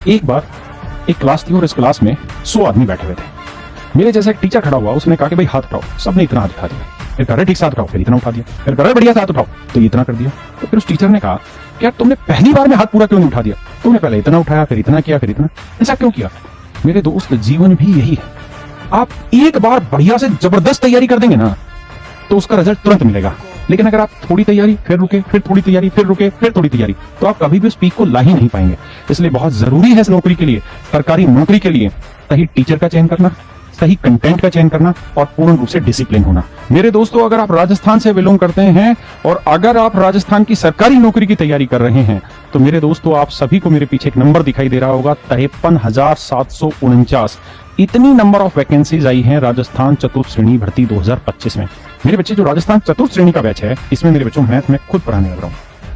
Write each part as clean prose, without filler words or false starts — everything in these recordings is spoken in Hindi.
एक बार एक क्लास थी और इस क्लास में 100 आदमी बैठे हुए थे। मेरे जैसा एक टीचर खड़ा हुआ, उसने कहा कि भाई हाथ उठाओ। सबने इतना हाथ उठा दिया। फिर कह रहे ठीक से हाथ उठाओ, फिर इतना उठा दिया। फिर कह रहे बढ़िया से हाथ उठाओ, तो ये इतना कर दिया। तो फिर उस टीचर ने कहा कि यार तुमने पहली बार में हाथ पूरा क्यों नहीं उठा दिया? तुमने पहले इतना उठाया, फिर इतना किया, फिर इतना, ऐसा क्यों किया? मेरे दोस्त, जीवन भी यही है। आप एक बार बढ़िया से जबरदस्त तैयारी कर देंगे ना, तो उसका रिजल्ट तुरंत मिलेगा। लेकिन अगर आप थोड़ी तैयारी, फिर रुके, फिर थोड़ी तैयारी, फिर रुके, फिर थोड़ी तैयारी, तो आप कभी भी उस पीक को ला ही नहीं पाएंगे। इसलिए बहुत जरूरी है इस नौकरी के लिए, सरकारी नौकरी के लिए, सही टीचर का चयन करना, सही कंटेंट का चयन करना और पूर्ण रूप से डिसिप्लिन होना। मेरे दोस्तों, अगर आप राजस्थान से बिलोंग करते हैं और अगर आप राजस्थान की सरकारी नौकरी की तैयारी कर रहे हैं, तो मेरे दोस्तों आप सभी को मेरे पीछे एक नंबर दिखाई दे रहा होगा, 53,749। इतनी नंबर ऑफ वैकेंसीज आई हैं राजस्थान चतुर्थ श्रेणी भर्ती 2025 में। मेरे बच्चे जो राजस्थान चतुर्थ श्रेणी का बैच है, इसमें मेरे बच्चों मैथ में खुद पढ़ाने लग रहा हूं।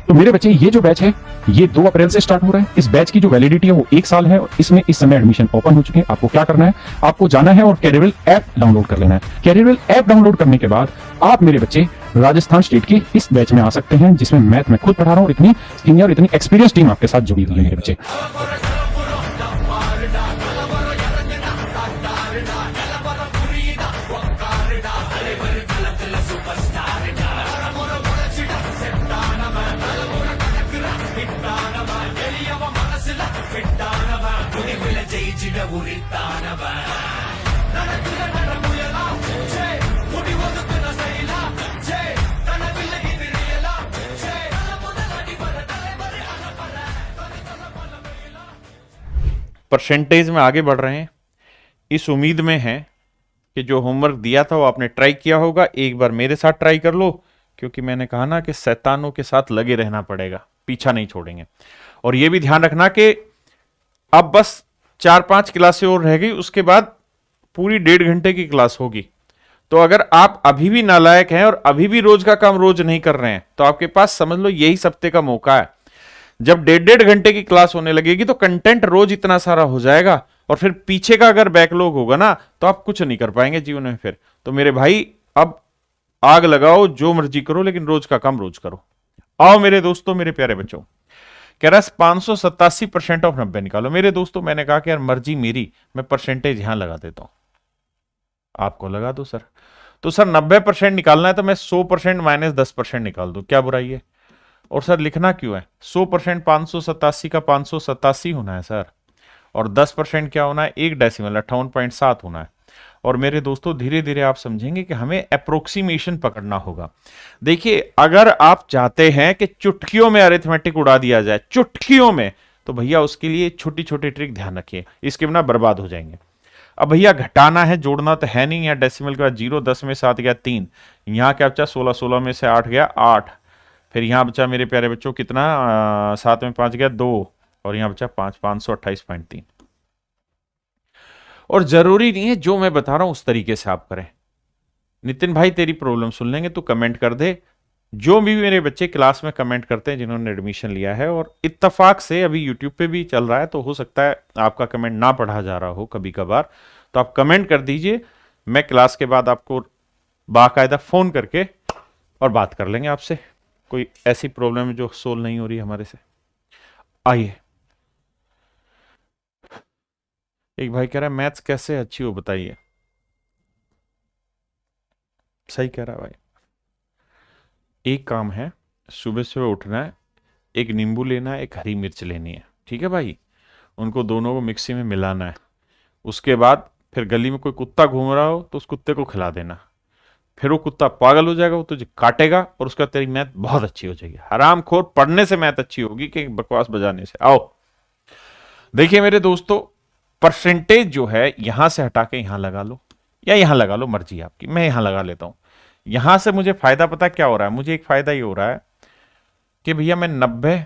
तो मेरे बच्चे, ये जो बैच है ये 2 अप्रैल से स्टार्ट हो रहा है। इस बैच की जो वैलिडिटी है वो 1 साल है और इसमें इस समय एडमिशन ओपन हो चुके हैं। आपको क्या करना है, आपको जाना है और कैरियरवेल ऐप डाउनलोड कर लेना है। कैरियरवेल ऐप डाउनलोड करने के बाद आप मेरे बच्चे राजस्थान स्टेट के इस बैच में आ सकते हैं, जिसमें मैथ में खुद पढ़ा रहा हूं और इतनी सीनियर, इतनी एक्सपीरियंस टीम आपके साथ जुड़ी हुई है मेरे बच्चे। परसेंटेज में आगे बढ़ रहे हैं, इस उम्मीद में हैं कि जो होमवर्क दिया था वो आपने ट्राई किया होगा। एक बार मेरे साथ ट्राई कर लो, क्योंकि मैंने कहा ना कि शैतानों के साथ लगे रहना पड़ेगा, पीछा नहीं छोड़ेंगे। और ये भी ध्यान रखना कि अब बस 4-5 क्लासें और रह गई, उसके बाद पूरी 1.5 घंटे की क्लास होगी। तो अगर आप अभी भी नालायक हैं और अभी भी रोज का काम रोज नहीं कर रहे हैं, तो आपके पास समझ लो यही सप्ते का मौका है। जब 1.5 घंटे की क्लास होने लगेगी तो कंटेंट रोज इतना सारा हो जाएगा, और फिर पीछे का अगर बैकलॉग होगा ना, तो आप कुछ नहीं कर पाएंगे जीवन में फिर। तो मेरे भाई, अब आग लगाओ, जो मर्जी करो, लेकिन रोज का काम रोज करो। आओ मेरे दोस्तों, मेरे प्यारे बच्चों, कह रहा है 587% ऑफ 90 निकालो। मेरे दोस्तों, मैंने कहा कि यार मर्जी मेरी, मैं परसेंटेज यहां लगा देता हूं, आपको लगा दो सर। तो सर 90% निकालना है तो मैं 100% माइनस 10% निकाल दूं, क्या बुराई है? और सर लिखना क्यों है? 100% 587 का 587 होना है सर, और 10% क्या होना है? 1 डेसिमल 58.7 होना है। और मेरे दोस्तों, धीरे धीरे आप समझेंगे कि हमें अप्रोक्सीमेशन पकड़ना होगा। देखिए, अगर आप चाहते हैं कि चुटकियों में अरिथमेटिक उड़ा दिया जाए, चुटकियों में, तो भैया उसके लिए छोटी छोटी ट्रिक ध्यान रखिए, इसके बिना बर्बाद हो जाएंगे। अब भैया घटाना है, जोड़ना तो है नहीं। यहाँ डेसिमल के बाद 0, 10 में 7 गया 3, यहाँ क्या बचा 16, 16 में से 8 गया 8, फिर यहाँ बचा मेरे प्यारे बच्चों कितना, 7 में 5 गया 2, और यहाँ बचा 5, 528.3। और जरूरी नहीं है जो मैं बता रहा हूं उस तरीके से आप करें। नितिन भाई, तेरी प्रॉब्लम सुन लेंगे, तू कमेंट कर दे। जो भी मेरे बच्चे क्लास में कमेंट करते हैं जिन्होंने एडमिशन लिया है, और इत्तेफाक से अभी यूट्यूब पे भी चल रहा है, तो हो सकता है आपका कमेंट ना पढ़ा जा रहा हो कभी कभार, तो आप कमेंट कर दीजिए। मैं क्लास के बाद आपको बाकायदा फोन करके और बात कर लेंगे आपसे। कोई ऐसी प्रॉब्लम है जो सोल्व नहीं हो रही हमारे से। आइए, एक भाई कह रहा है मैथ्स कैसे अच्छी हो बताइए। सही कह रहा है भाई। एक काम है, सुबह सुबह उठना है, एक नींबू लेना है, एक हरी मिर्च लेनी है, ठीक है भाई? उनको दोनों को मिक्सी में मिलाना है। उसके बाद फिर गली में कोई कुत्ता घूम रहा हो तो उस कुत्ते को खिला देना। फिर वो कुत्ता पागल हो जाएगा, वो तुझे काटेगा, और उसका तेरी मैथ बहुत अच्छी हो जाएगी। हरामखोर, पढ़ने से मैथ अच्छी होगी कि बकवास बजाने से। आओ देखिए मेरे दोस्तों, परसेंटेज जो है यहां से हटा के यहां लगा लो, या यहां लगा लो, मर्जी आपकी। मैं यहां लगा लेता हूं। यहां से मुझे फायदा पता क्या हो रहा है? मुझे एक फायदा ये हो रहा है कि भैया मैं 90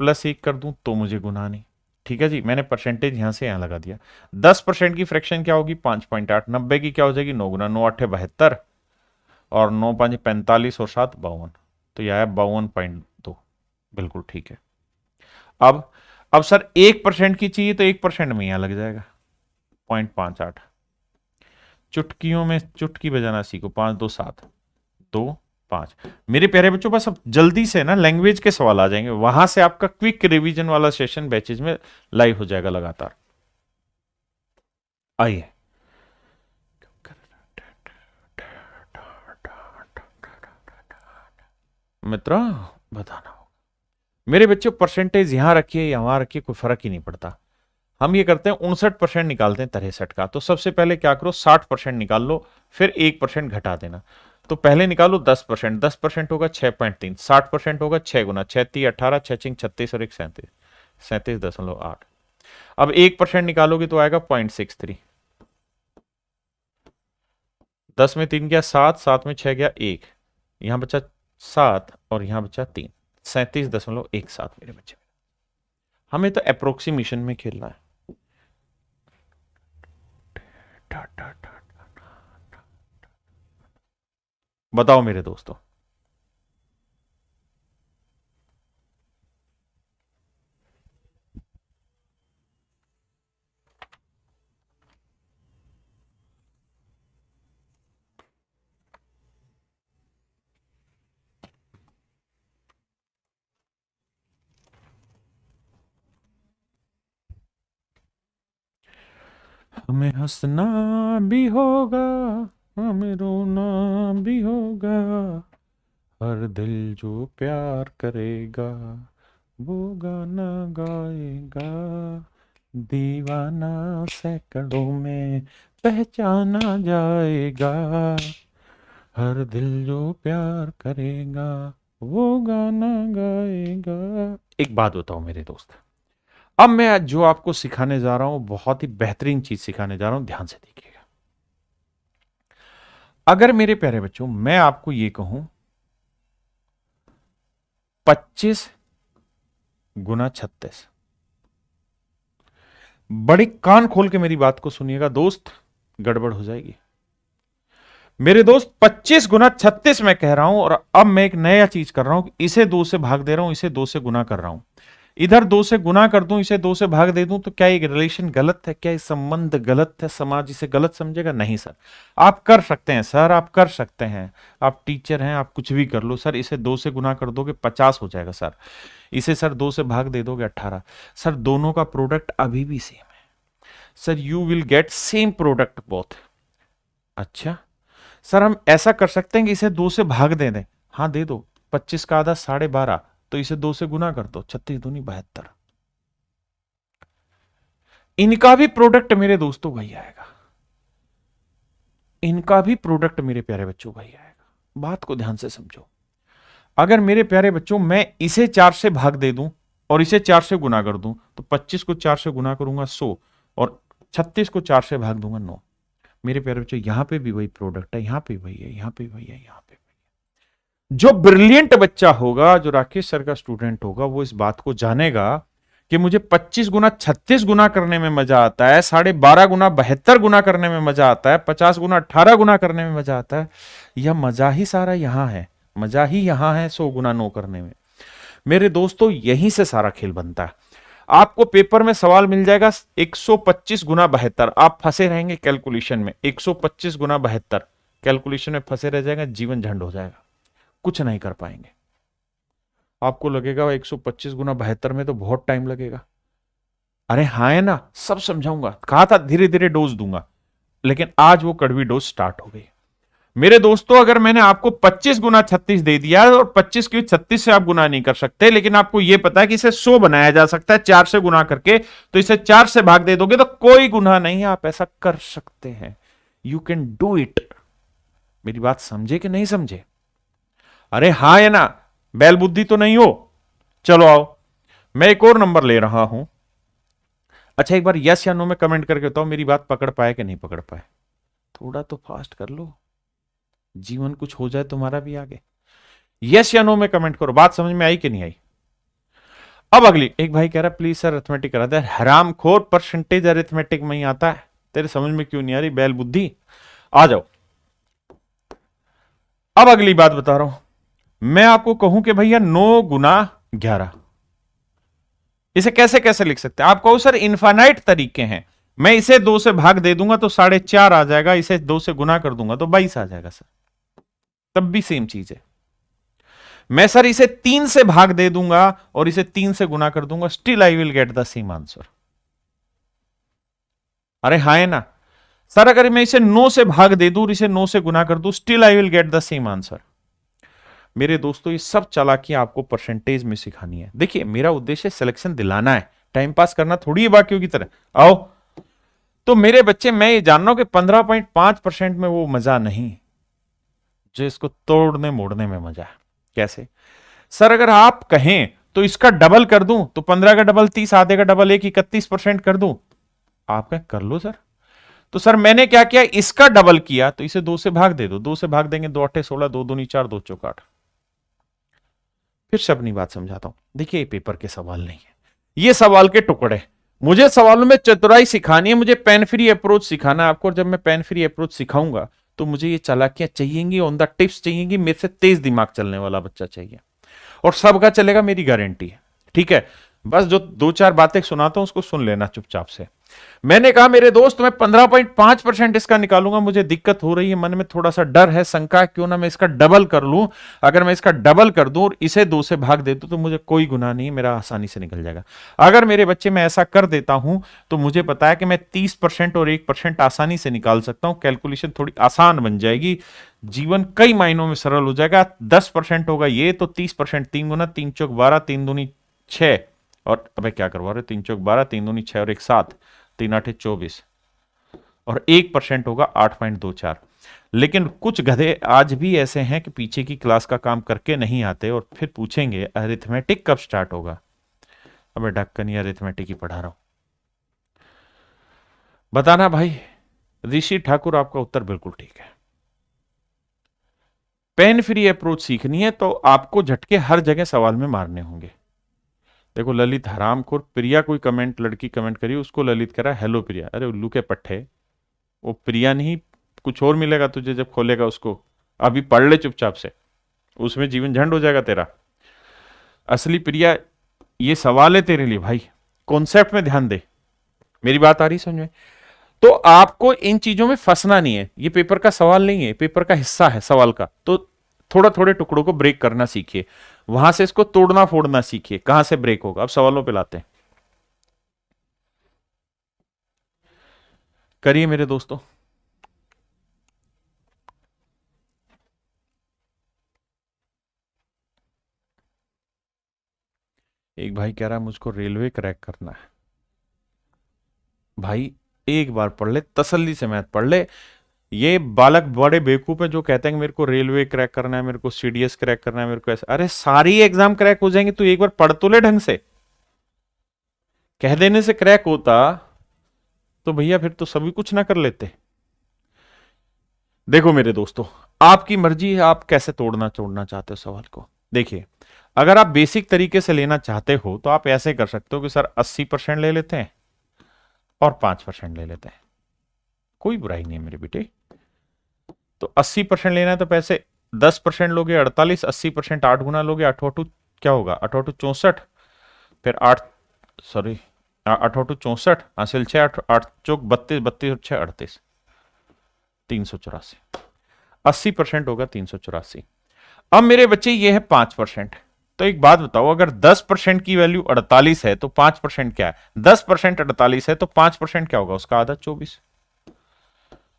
+ 1 कर दूं तो मुझे गुनाह नहीं, ठीक है जी। मैंने परसेंटेज यहां से यहां लगा दिया। 10% की फ्रैक्शन क्या होगी? 5.8। 90 की क्या हो जाएगी? 9 गुना 9 8 72, और 9 5 45, और 7 52, तो यह आया 52.2। बिल्कुल ठीक है। अब सर 1% की चाहिए तो 1% में यहां लग जाएगा 0.58। चुटकियों में चुटकी बजाना सीखो। 5 2 7, 2 5। मेरे प्यारे बच्चों, बस अब जल्दी से ना लैंग्वेज के सवाल आ जाएंगे, वहां से आपका क्विक रिवीजन वाला सेशन बैचेज में लाइव हो जाएगा लगातार। आइए, मित्रों बताना होगा मेरे बच्चों, परसेंटेज यहां रखिए या वहां रखिए कोई फर्क ही नहीं पड़ता। हम ये करते हैं 59% निकालते हैं 63 का। तो सबसे पहले क्या करो, 60% निकाल लो, फिर 1% घटा देना। तो पहले निकालो 10%, 10% होगा 6.3, 60% होगा 6 गुना 6 3 18, 6 6 36 और 1 37, 37.8। अब 1% निकालोगे तो आएगा 0.63। 10 में 3 गया 7, 7 में 6 गया 1, यहां बचा 7 और यहां बचा 3, 37.17 मेरे बच्चे। हमें तो अप्रोक्सीमेशन में खेलना है। बताओ मेरे दोस्तों, हमें हंसना भी होगा, हमें रोना भी होगा, हर दिल जो प्यार करेगा वो गाना गाएगा, दीवाना सैकड़ों में पहचाना जाएगा, हर दिल जो प्यार करेगा वो गाना गाएगा। एक बात बताओ मेरे दोस्त, अब मैं आज जो आपको सिखाने जा रहा हूं बहुत ही बेहतरीन चीज सिखाने जा रहा हूं, ध्यान से देखिएगा। अगर मेरे प्यारे बच्चों मैं आपको ये कहूं 25 गुना 36, बड़े कान खोल के मेरी बात को सुनिएगा दोस्त, गड़बड़ हो जाएगी मेरे दोस्त। 25 गुना 36 मैं कह रहा हूं, और अब मैं एक नया चीज कर रहा हूं, इसे 2 से भाग दे रहा हूं, इसे 2 से गुना कर रहा हूं। इधर 2 से गुना कर दूं, इसे 2 से भाग दे दूं, तो क्या ये रिलेशन गलत है? क्या ये संबंध गलत है? समाज इसे गलत समझेगा? नहीं सर, आप कर सकते हैं सर, आप कर सकते हैं, आप टीचर हैं, आप कुछ भी कर लो सर। इसे 2 से गुना कर दोगे 50 हो जाएगा सर, इसे सर 2 से भाग दे दोगे 18। सर दोनों का प्रोडक्ट अभी भी सेम है sir, you will get same product both. अच्छा सर, हम ऐसा कर सकते हैं कि इसे 2 से भाग दे दें। हाँ दे दो, 25 का आधा 12.5, तो इसे 2 से गुना कर दो, 36 दूनी 72। इनका भी प्रोडक्ट मेरे दोस्तों वही आएगा, इनका भी प्रोडक्ट मेरे प्यारे बच्चों वही आएगा। बात को ध्यान से समझो, अगर मेरे प्यारे बच्चों मैं इसे 4 से भाग दे दूं और इसे 4 से गुना कर दूं, तो 25 को 4 से गुना करूंगा 100, और 36 को 4 से भाग दूंगा 9। मेरे प्यारे बच्चों यहां पे भी वही प्रोडक्ट है, यहां पे वही है, यहां पे वही है, यहां पे वही है। जो ब्रिलियंट बच्चा होगा, जो राकेश सर का स्टूडेंट होगा, वो इस बात को जानेगा कि मुझे 25 गुना 36 गुना करने में मजा आता है, 12.5 गुना 72 गुना करने में मजा आता है, 50 गुना 18 गुना करने में मजा आता है। यह मजा ही सारा यहां है, मजा ही यहां है 100 गुना 9 करने में। मेरे दोस्तों यहीं से सारा खेल बनता है। आपको पेपर में सवाल मिल जाएगा 125 गुना 72, आप फंसे रहेंगे कैलकुलेशन में, 125 गुना 72 कैलकुलेशन में फंसे रह जाएगा, जीवन झंड हो जाएगा, कुछ नहीं कर पाएंगे। आपको लगेगा 125 गुना 72 में तो बहुत टाइम लगेगा। अरे हाँ है ना, सब समझाऊंगा, कहा था धीरे धीरे डोज दूंगा, लेकिन आज वो कड़वी डोज स्टार्ट हो गई। मेरे दोस्तों अगर मैंने आपको 25 गुना 36 दे दिया और 25 की 36 से आप गुना नहीं कर सकते, लेकिन आपको यह पता है कि इसे 100 बनाया जा सकता है 4 से गुना करके, तो इसे 4 से भाग दे दोगे तो कोई गुनाह नहीं है, आप ऐसा कर सकते हैं। You can do it. मेरी बात समझे कि नहीं समझे? अरे हाँ या ना, बैल बुद्धि तो नहीं हो? चलो आओ, मैं एक और नंबर ले रहा हूं। अच्छा एक बार यस या नो में कमेंट करके बताओ मेरी बात पकड़ पाए कि नहीं पकड़ पाए। थोड़ा तो फास्ट कर लो, जीवन कुछ हो जाए तुम्हारा भी आगे। यस या नो में कमेंट करो, बात समझ में आई कि नहीं आई। अब अगली, एक भाई कह रहा प्लीज सर अरिथमेटिक करा दे। हरामखोर, परसेंटेज अरिथमेटिक में ही आता है, तेरे समझ में क्यों नहीं आ रही बैल बुद्धि? आ जाओ। अब अगली बात बता रहा हूं, मैं आपको कहूं कि भैया 9 गुना 11, इसे कैसे कैसे लिख सकते हैं? आप कहो सर इनफाइनाइट तरीके हैं, मैं इसे 2 से भाग दे दूंगा तो 4.5 आ जाएगा, इसे 2 से गुना कर दूंगा तो 22 आ जाएगा सर, तब भी सेम चीज है। मैं सर इसे 3 से भाग दे दूंगा और इसे 3 से गुना कर दूंगा, still I will get the same answer. अरे हाँ है ना सर, अगर मैं इसे 9 से भाग दे दूं और इसे 9 से गुना कर दूं, still I will get the same answer. मेरे दोस्तों ये सब चालाकियां आपको परसेंटेज में सिखानी है। देखिए मेरा उद्देश्य सिलेक्शन दिलाना है, टाइम पास करना थोड़ी है बाकियों की तरह। आओ तो मेरे बच्चे, मैं ये जान रहा हूं कि 15.5% में वो मजा नहीं जो इसको तोड़ने मोड़ने में मजा है। कैसे सर? अगर आप कहें तो इसका डबल कर दूं तो 15 का डबल 30, आधे का डबल 1, 31% कर दूं, आप कहें कर लो सर। तो सर मैंने क्या किया, इसका डबल किया तो इसे 2 से भाग दे दो, 2 से भाग देंगे 2 8 16, 2 दूनी 4, 2 चौक 8। फिर से अपनी बात समझाता हूं। देखिए ये पेपर के सवाल नहीं है, ये सवाल के टुकड़े। मुझे सवालों में चतुराई सिखानी है, मुझे पेन फ्री अप्रोच सिखाना है आपको। और जब मैं पेन फ्री अप्रोच सिखाऊंगा तो मुझे ये चालाकियां चाहिएंगी, ऑन द टिप्स चाहिएंगी, मेरे से तेज दिमाग चलने वाला बच्चा चाहिए। और सबका चलेगा, मेरी गारंटी है। ठीक है, बस जो 2-4 बातें सुनाता हूं उसको सुन लेना चुपचाप से। मैंने कहा मेरे दोस्त मैं 15.5% इसका निकालूंगा, मुझे दिक्कत हो रही है, मन में थोड़ा सा डर है, शंका है, क्यों ना मैं इसका डबल कर लूं। अगर मैं इसका डबल कर दूं और इसे 2 से भाग दे दूं तो मुझे कोई गुनाह नहीं, मेरा आसानी से निकल जाएगा। अगर मेरे बच्चे मैं ऐसा कर देता हूं तो मुझे पता है कि मैं 30% और 1% आसानी से निकाल सकता हूं। कैलकुलेशन थोड़ी आसान बन जाएगी, जीवन कई मायनों में सरल हो जाएगा। 10% होगा ये तो 30%, 3 गुना 3 चौक 12, 3 दूनी 6, और अबे क्या करवा रहे, 3 चौक 12, 3 दूनी 6 और 1 7, 3 8 24, और 1% होगा 8.24। लेकिन कुछ गधे आज भी ऐसे हैं कि पीछे की क्लास का काम करके नहीं आते और फिर पूछेंगे अरिथमेटिक कब स्टार्ट होगा। अबे ढक्कन, अरिथमेटिक ही पढ़ा रहा हूं, बताना भाई। ऋषि ठाकुर आपका उत्तर बिल्कुल ठीक है। पेन फ्री अप्रोच सीखनी है तो आपको झटके हर जगह सवाल में मारने होंगे। देखो ललित हरामखोर, प्रिया कोई कमेंट, लड़की कमेंट करी, उसको ललित करा हेलो प्रिया। अरे उल्लू के पट्टे, वो प्रिया नहीं कुछ और मिलेगा तुझे जब खोलेगा उसको। अभी पढ़ ले चुपचाप से, उसमें जीवन झंड हो जाएगा तेरा। असली प्रिया ये सवाल है तेरे लिए भाई, कॉन्सेप्ट में ध्यान दे। मेरी बात आ रही समझ में? तो आपको इन चीजों में फंसना नहीं है, ये पेपर का सवाल नहीं है, पेपर का हिस्सा है सवाल का। तो थोड़ा थोड़े टुकड़ों को ब्रेक करना सीखिए, वहां से इसको तोड़ना फोड़ना सीखिए, कहां से ब्रेक होगा। अब सवालों पे लाते हैं, करिए मेरे दोस्तों। एक भाई कह रहा है मुझको रेलवे क्रैक करना है। भाई एक बार पढ़ ले, तसल्ली से मैथ पढ़ ले। ये बालक बड़े बेवकूफ है जो कहते हैं कि मेरे को रेलवे क्रैक करना है, मेरे को सीडीएस क्रैक करना है, मेरे को ऐसा। अरे सारी एग्जाम क्रैक हो जाएंगे, तू एक बार पढ़ तो ले ढंग से। कह देने से क्रैक होता तो भैया फिर तो सभी कुछ ना कर लेते। देखो मेरे दोस्तों, आपकी मर्जी है, आप कैसे तोड़ना छोड़ना चाहते हो सवाल को। देखिए अगर आप बेसिक तरीके से लेना चाहते हो तो आप ऐसे कर सकते हो कि सर 80% ले लेते हैं और 5% ले लेते हैं, कोई बुराई नहीं है मेरे बेटे। तो 80% लेना है तो पैसे 10% लोगे 48, 80% 8 गुना लोगे, 8 8 क्या होगा, 8 8 64, फिर 8 सॉरी 8 8 64, हासिल 6, 8 8 चौक 32, 32 और 6 38, 384। 80% होगा 384। अब मेरे बच्चे ये है 5%। तो एक बात बताओ, अगर 10% की वैल्यू 48 है तो 5% क्या है? 10% 48 है तो 5% क्या होगा उसका आधा, 24।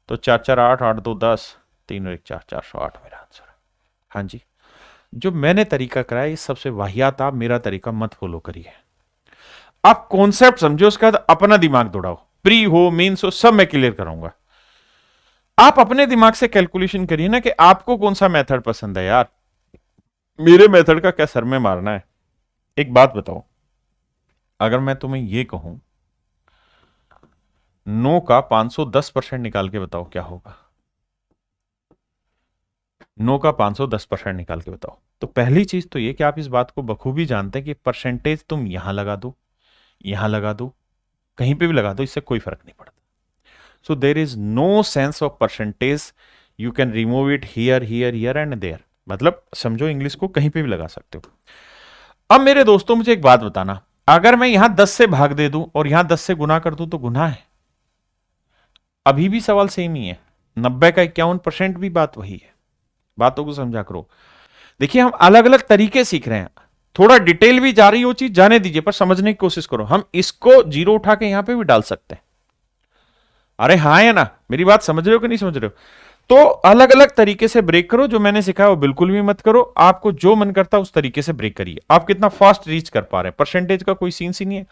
तो 4 4 8 8 2 10, 3 और 1 4, 408 मेरा आंसर है। हाँ जी, जो मैंने तरीका कराया ये सबसे वाहियात, आप मेरा तरीका मत फॉलो करिए। आप कॉन्सेप्ट समझो, उसके बाद अपना दिमाग दौड़ाओ, प्री हो मेंस हो सब मैं क्लियर कराऊंगा। आप अपने दिमाग से कैलकुलेशन करिए ना कि आपको कौन सा मेथड पसंद है। यार मेरे मेथड का क्या सर में मारना है। एक बात बताओ, अगर मैं तुम्हें यह कहूं 9 का 510% निकाल के बताओ क्या होगा। 9 का 510% निकाल के बताओ। तो पहली चीज तो ये कि आप इस बात को बखूबी जानते हैं कि परसेंटेज तुम यहां लगा दो, यहां लगा दो, कहीं पे भी लगा दो, इससे कोई फर्क नहीं पड़ता। So there is no sense of percentage, you can remove it here here here and there. मतलब समझो इंग्लिश को कहीं पे भी लगा सकते हो। अब मेरे दोस्तों मुझे एक बात बताना, अगर मैं यहां 10 से भाग दे दूं और यहां 10 से गुना कर दूं तो गुना है? अभी भी सवाल सेम ही है। 90 का 51% भी बात वही है। बातों को समझा करो। देखिए हम अलग अलग तरीके सीख रहे हैं, थोड़ा डिटेल भी जा रही हो चीज जाने दीजिए, पर समझने की कोशिश करो। हम इसको जीरो उठा के यहां पे भी डाल सकते हैं। अरे हाँ या ना, मेरी बात समझ रहे हो कि नहीं समझ रहे हो? तो अलग अलग तरीके से ब्रेक करो, जो मैंने सिखाया वो बिल्कुल भी मत करो, आपको जो मन करता है उस तरीके से ब्रेक करिए। आप कितना फास्ट रीच कर पा रहे हैं, परसेंटेज का कोई सीन सी नहीं है।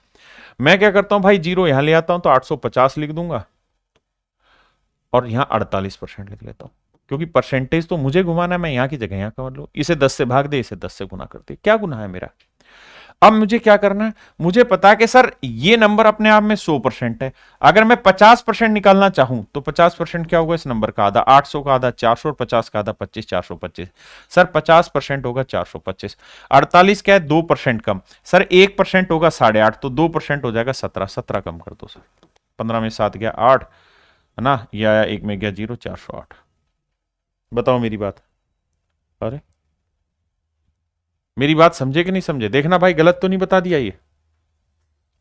मैं क्या करता हूं भाई, जीरो यहां ले आता हूं तो 850 लिख दूंगा और यहां 48% लिख लेता हूं, क्योंकि परसेंटेज तो मुझे घुमाना है, मैं यहां की जगह यहां कर लूं। इसे 10 से भाग दे, इसे 10 से गुना कर दे, क्या गुना है मेरा? अब मुझे क्या करना है, मुझे पता है कि सर ये नंबर अपने आप में 100% है। अगर मैं 50% निकालना चाहूं तो 50% क्या होगा इस नंबर का? आधा 800 का आधा 400 और 50 का आधा 25, 425। सर 50% होगा 425। 48 क्या है? 2% कम। सर 1% होगा 8.5, तो 2% हो जाएगा 17। 17 कम कर दो सर, 15 में 7 गया 8 है ना, ये आया 1 में गया 0, 408। बताओ मेरी बात। अरे मेरी बात समझे कि नहीं समझे? देखना भाई गलत तो नहीं बता दिया, ये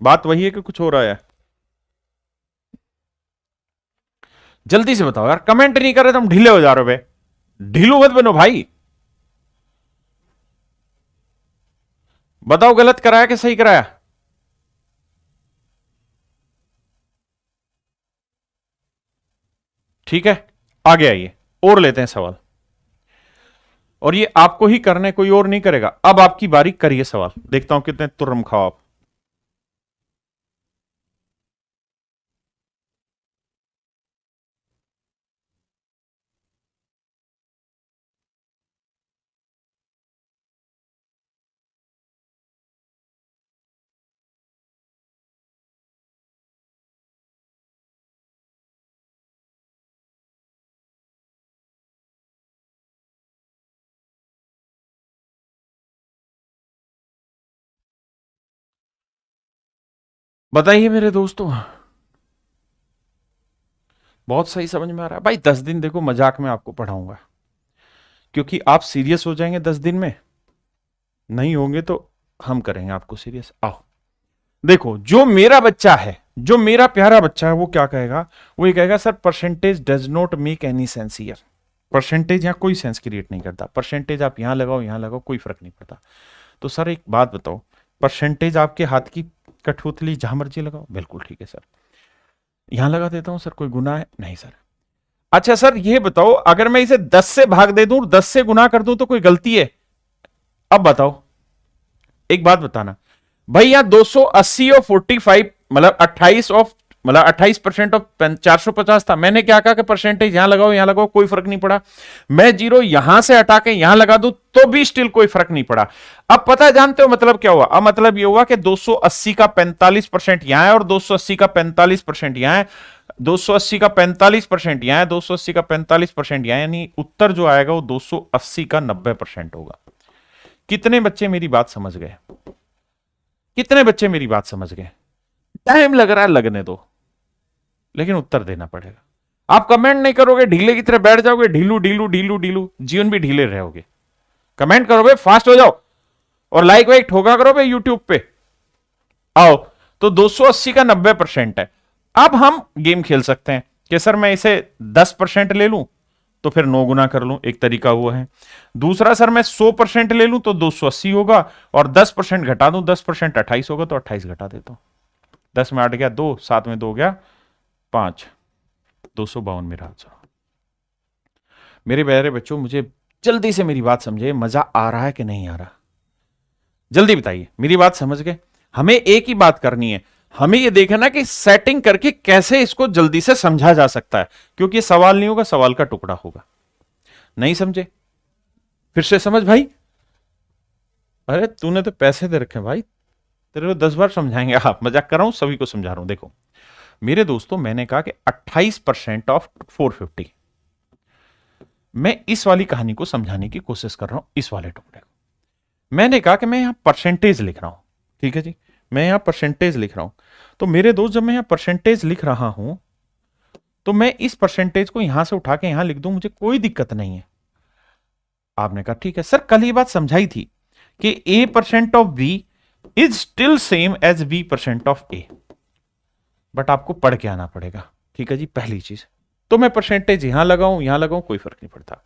बात वही है कि कुछ हो रहा है? जल्दी से बताओ यार, कमेंट नहीं कर रहे, तुम ढीले हो जा रहे हो बे। ढीलू मत बनो भाई, बताओ गलत कराया कि सही कराया? ठीक है, आगे आइए और लेते हैं सवाल। और ये आपको ही करना है, कोई और नहीं करेगा। अब आपकी बारी, करिए सवाल, देखता हूं कितने तुर्रम खाओ आप। बताइए मेरे दोस्तों, बहुत सही समझ में आ रहा है भाई? 10 दिन देखो मजाक में आपको पढ़ाऊंगा, क्योंकि आप सीरियस हो जाएंगे 10 दिन में, नहीं होंगे तो हम करेंगे आपको सीरियस। आओ देखो, जो मेरा बच्चा है, जो मेरा प्यारा बच्चा है, वो क्या कहेगा? वो ये कहेगा sir percentage does not make any sense here. Percentage यहां कोई सेंस क्रिएट नहीं करता। परसेंटेज आप यहां लगाओ कोई फर्क नहीं पड़ता। तो सर एक बात बताओ, परसेंटेज आपके हाथ की कठपुतली जहां मर्जी लगाओ, बिल्कुल ठीक है सर। यहां लगा देता हूं सर, कोई गुना है? नहीं सर। अच्छा सर ये बताओ, अगर मैं इसे 10 से भाग दे दूं, 10 से गुना कर दूं तो कोई गलती है? अब बताओ, एक बात बताना भाई, यहां 280 और 45 मतलब 28 ऑफ मतलब 28% ऑफ 450 था। मैंने क्या कहा कि परसेंटेज यहां लगाओ कोई फर्क नहीं पड़ा। मैं जीरो यहां से हटा के यहां लगा दूं तो भी स्टिल कोई फर्क नहीं पड़ा। अब पता है, जानते हो मतलब क्या हुआ? अब मतलब यह हुआ कि 280 का 45% यहां है और 280 का 45% यहां है, 280 का 45% यहां है, 280 का 45% यहां, यानी उत्तर जो आएगा वो 280 का 90% होगा। कितने बच्चे मेरी बात समझ गए? कितने बच्चे मेरी बात समझ गए? टाइम लग रहा है, लगने दो, लेकिन उत्तर देना पड़ेगा। आप कमेंट नहीं करोगे, ढीले की तरह बैठ जाओगे, ढीलू ढीलू ढीलू ढीलू, जीवन भी ढीले रहोगे। कमेंट करो भाई, फास्ट हो जाओ, और लाइक वाइक ठोका करो भाई यूट्यूब पे। आओ, तो 280 का 90% है। अब हम गेम खेल सकते हैं कि सर मैं इसे 10% ले लूं तो फिर 9 गुना कर लूं, एक तरीका हुआ है। दूसरा सर मैं 100% ले लूं तो 280 होगा, और 10% घटा दूं, 10% 28 होगा, तो 28 घटा देता हूं। 10 में 8 गया 2, 7 में 2 गया 5, 252 मेरा आंसर। मेरे प्यारे बच्चों, मुझे जल्दी से मेरी बात समझे, मजा आ रहा है कि नहीं आ रहा? जल्दी बताइए, मेरी बात समझ गए? हमें एक ही बात करनी है, हमें यह देखना कि सेटिंग करके कैसे इसको जल्दी से समझा जा सकता है, क्योंकि सवाल नहीं होगा, सवाल का टुकड़ा होगा। नहीं समझे? फिर से समझ भाई। अरे तूने तो पैसे दे रखे भाई, तेरे को 10 बार समझाएंगे। आप, मजाक कर रहा हूं, सभी को समझा रहा हूं। देखो मेरे दोस्तों, मैंने कहा कि 28% ऑफ 450, मैं इस वाली कहानी को समझाने की कोशिश कर रहा हूं, इस वाले टुकड़े को। मैंने कहा कि मैं यहां परसेंटेज लिख रहा हूं, ठीक है जी, मैं यहां परसेंटेज लिख रहा हूं। तो मेरे दोस्त, जब मैं यहां परसेंटेज लिख रहा हूं तो मैं इस परसेंटेज को यहां से उठा के यहां लिख दूं, मुझे कोई दिक्कत नहीं है। आपने कहा ठीक है सर, कल ये बात समझाई थी कि a% of b is still same as b% of a, but आपको पढ़ के आना पड़ेगा, ठीक है जी, पहली चीज। तो मैं परसेंटेज यहां लगाऊं कोई फर्क नहीं पड़ता।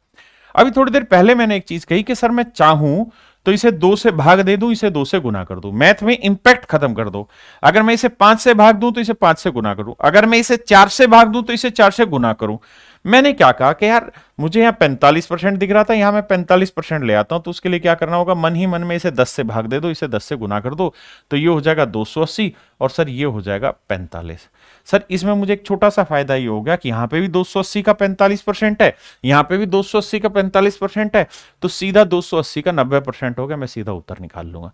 अभी थोड़ी देर पहले मैंने एक चीज कही कि सर मैं चाहूं तो इसे 2 से भाग दे दूं, इसे 2 से गुना कर दूं, मैथ में इंपैक्ट खत्म कर दो। अगर मैं इसे 5 से भाग दूं तो इसे 5 से गुना करूं, अगर मैं इसे 4 से भाग दूं तो इसे 4 से गुना करूं। मैंने क्या कहा कि यार मुझे यहां 45% दिख रहा था, यहां मैं 45% ले आता हूं, तो उसके लिए क्या करना होगा, मन ही मन में इसे 10 से भाग दे दो, इसे 10 से गुना कर दो, तो ये हो जाएगा 280 और सर ये हो जाएगा 45। सर इसमें मुझे एक छोटा सा फायदा ये हो गया कि यहां पे भी 280 का 45% है, यहां पे भी 280 का 45% है, तो सीधा 280 का 90% हो गया, मैं सीधा उत्तर निकाल लूंगा।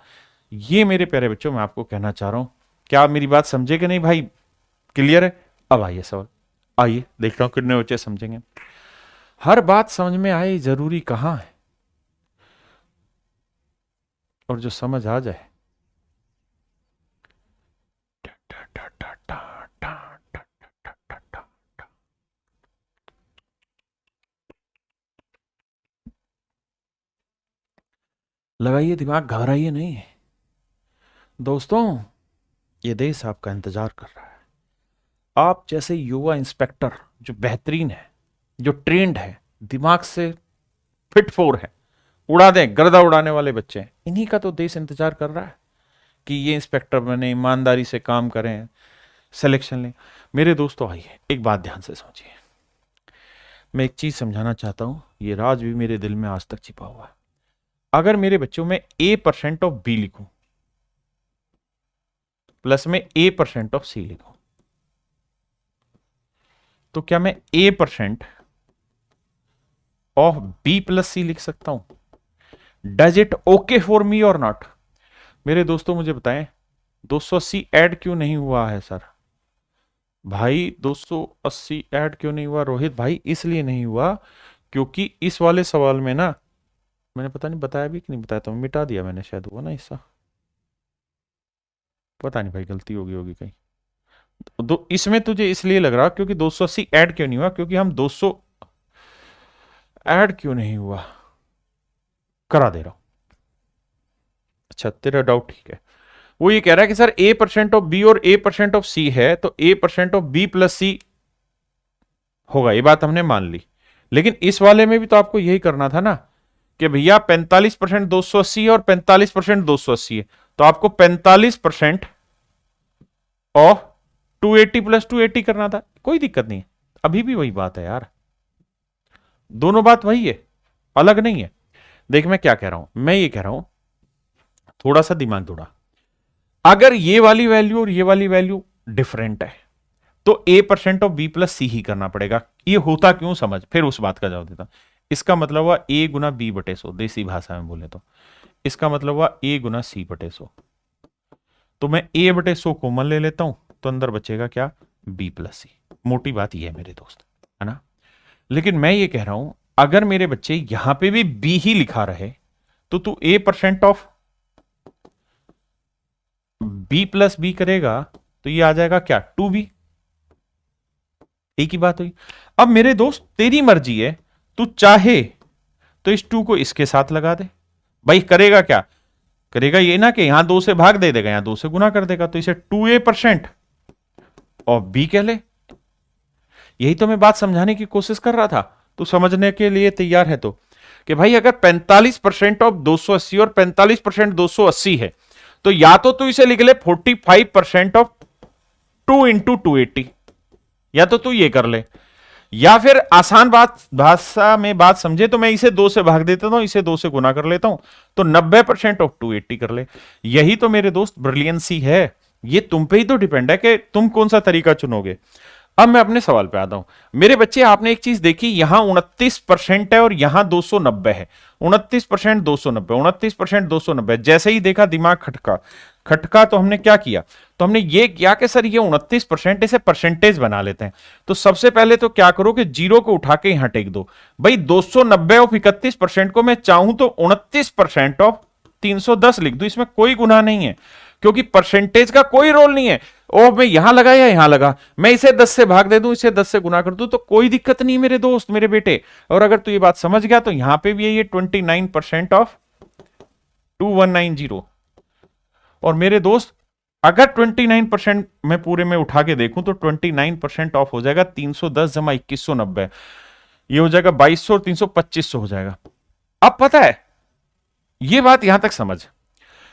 ये मेरे प्यारे बच्चों मैं आपको कहना चाह रहा हूं। क्या आप मेरी बात समझे कि नहीं भाई? क्लियर है? अब आइए सवाल, आइए देखता हूं कितने बच्चे समझेंगे। हर बात समझ में आए जरूरी कहां है, और जो समझ आ जाए लगाइए दिमाग, घबराइए नहीं दोस्तों, ये देश आपका इंतजार कर रहा है। आप जैसे युवा इंस्पेक्टर जो बेहतरीन है, जो ट्रेंड है, दिमाग से फिट फोर है, उड़ा दें, गर्दा उड़ाने वाले बच्चे हैं, इन्हीं का तो देश इंतजार कर रहा है कि ये इंस्पेक्टर बने, ईमानदारी से काम करें, सिलेक्शन लें। मेरे दोस्तों आइए एक बात ध्यान से समझिए, मैं एक चीज समझाना चाहता हूं, ये राज भी मेरे दिल में आज तक छिपा हुआ है। अगर मेरे बच्चों में A% ऑफ B लिखूं प्लस में A% ऑफ C लिखूं, तो क्या मैं A% of B plus C लिख सकता हूं? Does it okay for me और नॉट? मेरे दोस्तों मुझे बताएं 280 ऐड क्यों नहीं हुआ है सर? भाई 280 ऐड क्यों नहीं हुआ रोहित भाई? इसलिए नहीं हुआ क्योंकि इस वाले सवाल में ना, मैंने पता नहीं बताया भी कि नहीं बताया, तो मिटा दिया मैंने शायद वो ना हिस्सा, पता नहीं भाई गलती होगी होगी कहीं। दो इसमें तुझे इसलिए लग रहा क्योंकि 280 ऐड क्यों नहीं हुआ, क्योंकि हम 200 ऐड क्यों नहीं हुआ करा दे रहा हूं। अच्छा तेरा डाउट ठीक है। वो ये कह रहा है कि सर A% ऑफ B और A% ऑफ C है, तो A% of B plus C होगा, ये बात हमने मान ली। लेकिन इस वाले में भी तो आपको यही करना था ना कि भैया 45% 280 है और 45% 280 है, तो आपको 45% ऑफ 280 प्लस 280 करना था। कोई दिक्कत नहीं है, अभी भी वही बात है यार, दोनों बात वही है, अलग नहीं है। देख मैं क्या कह रहा हूं, मैं ये कह रहा हूं थोड़ा सा दिमाग दौड़ा, अगर ये वाली वैल्यू और ये वाली वैल्यू डिफरेंट है तो A% of B plus C ही करना पड़ेगा। ये होता क्यों समझ, फिर उस बात का जवाब देता। इसका मतलब हुआ A गुना B बटे 100, देसी भाषा में बोले तो इसका मतलब हुआ A गुना C बटे 100। तो मैं A बटे 100 कॉमन ले लेता हूं, तो अंदर बचेगा क्या, B प्लस C। मोटी बात यह है मेरे दोस्त, है ना। लेकिन मैं ये कह रहा हूं अगर मेरे बच्चे यहां पे भी B ही लिखा रहे तो तू A% of B plus B करेगा तो ये आ जाएगा क्या, 2B। एक ही बात हुई। अब मेरे दोस्त तेरी मर्जी है, तू चाहे तो इस 2 को इसके साथ लगा दे। भाई करेगा क्या, करेगा ये ना कि यहां 2 से भाग दे देगा, यहां 2 से गुना कर देगा, तो इसे 2A% ऑफ B कह ले। यही तो मैं बात समझाने की कोशिश कर रहा था, तू समझने के लिए तैयार है तो, कि भाई अगर 45% ऑफ 280 और 45% 280 है, तो या तो तू इसे लिख ले 45% ऑफ 2 इंटू 280, या तो तू ये कर ले, या फिर आसान बात भाषा में बात समझे तो मैं इसे 2 से भाग देता हूं, इसे 2 से गुना कर लेता हूं, तो 90% ऑफ 280 कर ले। यही तो मेरे दोस्त ब्रिलियंसी है, ये तुम पे ही तो डिपेंड है कि तुम कौन सा तरीका चुनोगे। अब मैं अपने सवाल पे आता हूं। मेरे बच्चे आपने एक चीज देखी, यहां 29% है और यहां 290 है। 29% 290, 29% 290, जैसे ही देखा दिमाग खटका खटका, तो हमने क्या किया, तो हमने ये किया कि सर ये 29% इसे परसेंटेज बना लेते हैं। तो सबसे पहले तो क्या करो कि जीरो को उठा के यहां टेक दो। भाई 290 ऑफ 31% को मैं चाहूं तो 29% ऑफ 310 लिख दू, इसमें कोई गुनाह नहीं है, क्योंकि परसेंटेज का कोई रोल नहीं है। ओ मैं यहां लगा या यहां लगा, मैं इसे 10 से भाग दे दूं, इसे 10 से गुना कर दूं, तो कोई दिक्कत नहीं मेरे दोस्त, मेरे बेटे। और अगर तू ये बात समझ गया तो यहां पे भी है ये 29% ऑफ 2190। और मेरे दोस्त अगर 29% मैं पूरे में उठा के देखूं तो 29% ऑफ हो जाएगा 310 जमा 2190। ये हो जाएगा 2200 और 300 2500 हो जाएगा। अब पता है ये बात यहां तक समझ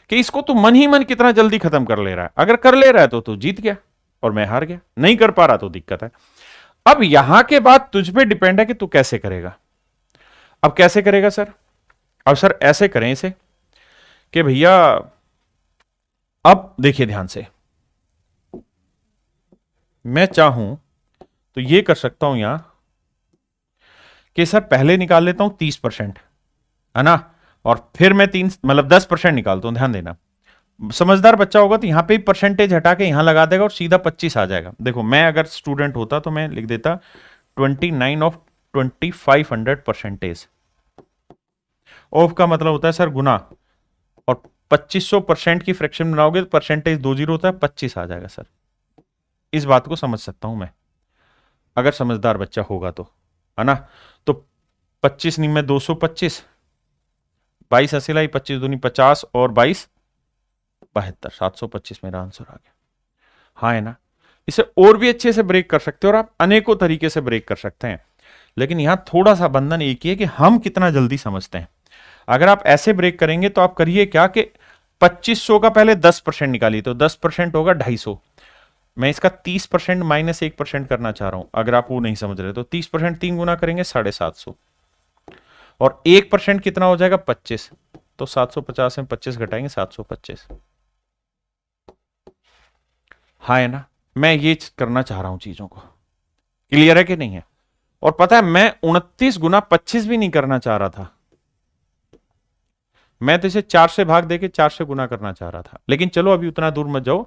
कि इसको तू मन ही मन कितना जल्दी खत्म कर ले रहा है। अगर कर ले रहा है तो तू जीत गया और मैं हार गया, नहीं कर पा रहा तो दिक्कत है। अब यहां के बाद तुझ पे डिपेंड है कि तू कैसे करेगा। अब कैसे करेगा सर? अब सर ऐसे करें इसे कि भैया, अब देखिए ध्यान से, मैं चाहूं तो ये कर सकता हूं यहां कि सर पहले निकाल लेता हूं 30%, है ना, और फिर मैं 10% निकालता हूं। ध्यान देना, समझदार बच्चा होगा तो यहां पे परसेंटेज हटा के यहां लगा देगा और सीधा 25 आ जाएगा। देखो मैं अगर स्टूडेंट होता तो मैं लिख देता 29 ऑफ 2500 परसेंटेज। ऑफ का मतलब होता है सर गुना, और 2500% की फ्रैक्शन बनाओगे तो परसेंटेज 20 होता है, 25 आ जाएगा सर। इस बात को समझ सकता हूं मैं अगर समझदार बच्चा होगा तो, है ना। तो 25 नहीं में 225, 22 असिलाई, 25 दूनी 50 और 22 72, 725 मेरा आंसर आ गया। हाँ है ना। इसे और भी अच्छे से ब्रेक कर सकते हो और आप अनेकों तरीके से ब्रेक कर सकते हैं, लेकिन यहां थोड़ा सा बंधन एक ही है कि हम कितना जल्दी समझते हैं। अगर आप ऐसे ब्रेक करेंगे तो आप करिए क्या कि 2500 का पहले 10% निकालिए, तो 10% होगा 250। मैं इसका 30% -1% करना चाह रहा हूं, अगर आप वो नहीं समझ रहे तो 30% 3 गुना करेंगे 750, और 1% कितना हो जाएगा 25, तो 750 में 25 घटाएंगे 725। हाँ है ना। मैं ये करना चाह रहा हूं चीजों को, क्लियर है कि नहीं है? और पता है मैं 29 गुना 25 भी नहीं करना चाह रहा था, मैं तो इसे 4 से भाग देके 4 से गुना करना चाह रहा था। लेकिन चलो अभी उतना दूर मत जाओ,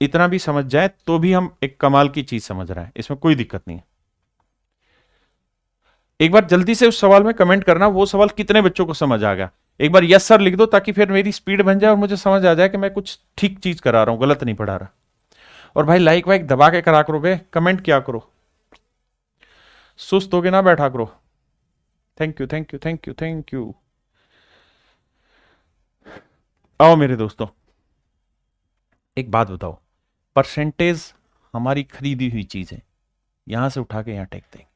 इतना भी समझ जाए तो भी हम एक कमाल की चीज समझ रहे हैं, इसमें कोई दिक्कत नहीं है। एक बार जल्दी से उस सवाल में कमेंट करना, वो सवाल कितने बच्चों को समझ आ गया। एक बार यस सर लिख दो ताकि फिर मेरी स्पीड बन जाए और मुझे समझ आ जाए कि मैं कुछ ठीक चीज करा रहा हूं, गलत नहीं पढ़ा रहा। और भाई लाइक वाइक दबा के करा करो बे, कमेंट किया करो, सुस्त होके ना बैठा करो। Thank you thank you thank you thank you. आओ मेरे दोस्तों, एक बात बताओ, परसेंटेज हमारी खरीदी हुई चीज है, यहां से उठा के यहां टेक देंगे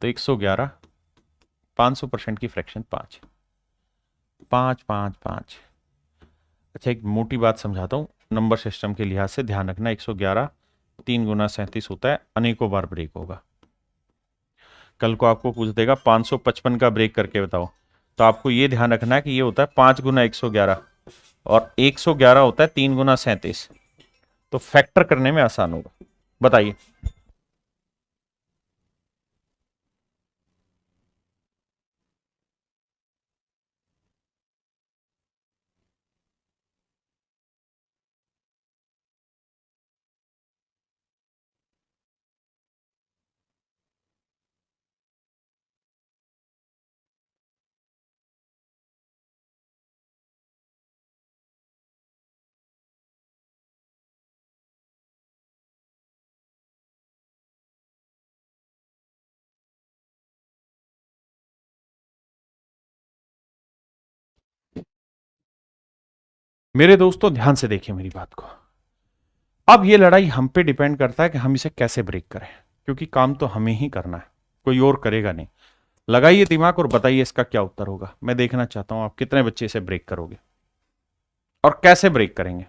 तो 111, 500% की फ्रैक्शन 5 5 5 5। अच्छा एक मोटी बात समझाता हूं, नंबर सिस्टम के लिहाज से ध्यान रखना, 111 3 गुना 37 होता है, अनेकों बार ब्रेक होगा। कल को आपको पूछ देगा 555 का ब्रेक करके बताओ, तो आपको यह ध्यान रखना है कि ये होता है 5 गुना 111, और 111 होता है 3 गुना 37, तो फैक्टर करने में आसान होगा। बताइए। मेरे दोस्तों ध्यान से देखिए मेरी बात को, अब ये लड़ाई हम पे डिपेंड करता है कि हम इसे कैसे ब्रेक करें, क्योंकि काम तो हमें ही करना है, कोई और करेगा नहीं। लगाइए दिमाग और बताइए इसका क्या उत्तर होगा। मैं देखना चाहता हूं आप कितने बच्चे इसे ब्रेक करोगे और कैसे ब्रेक करेंगे।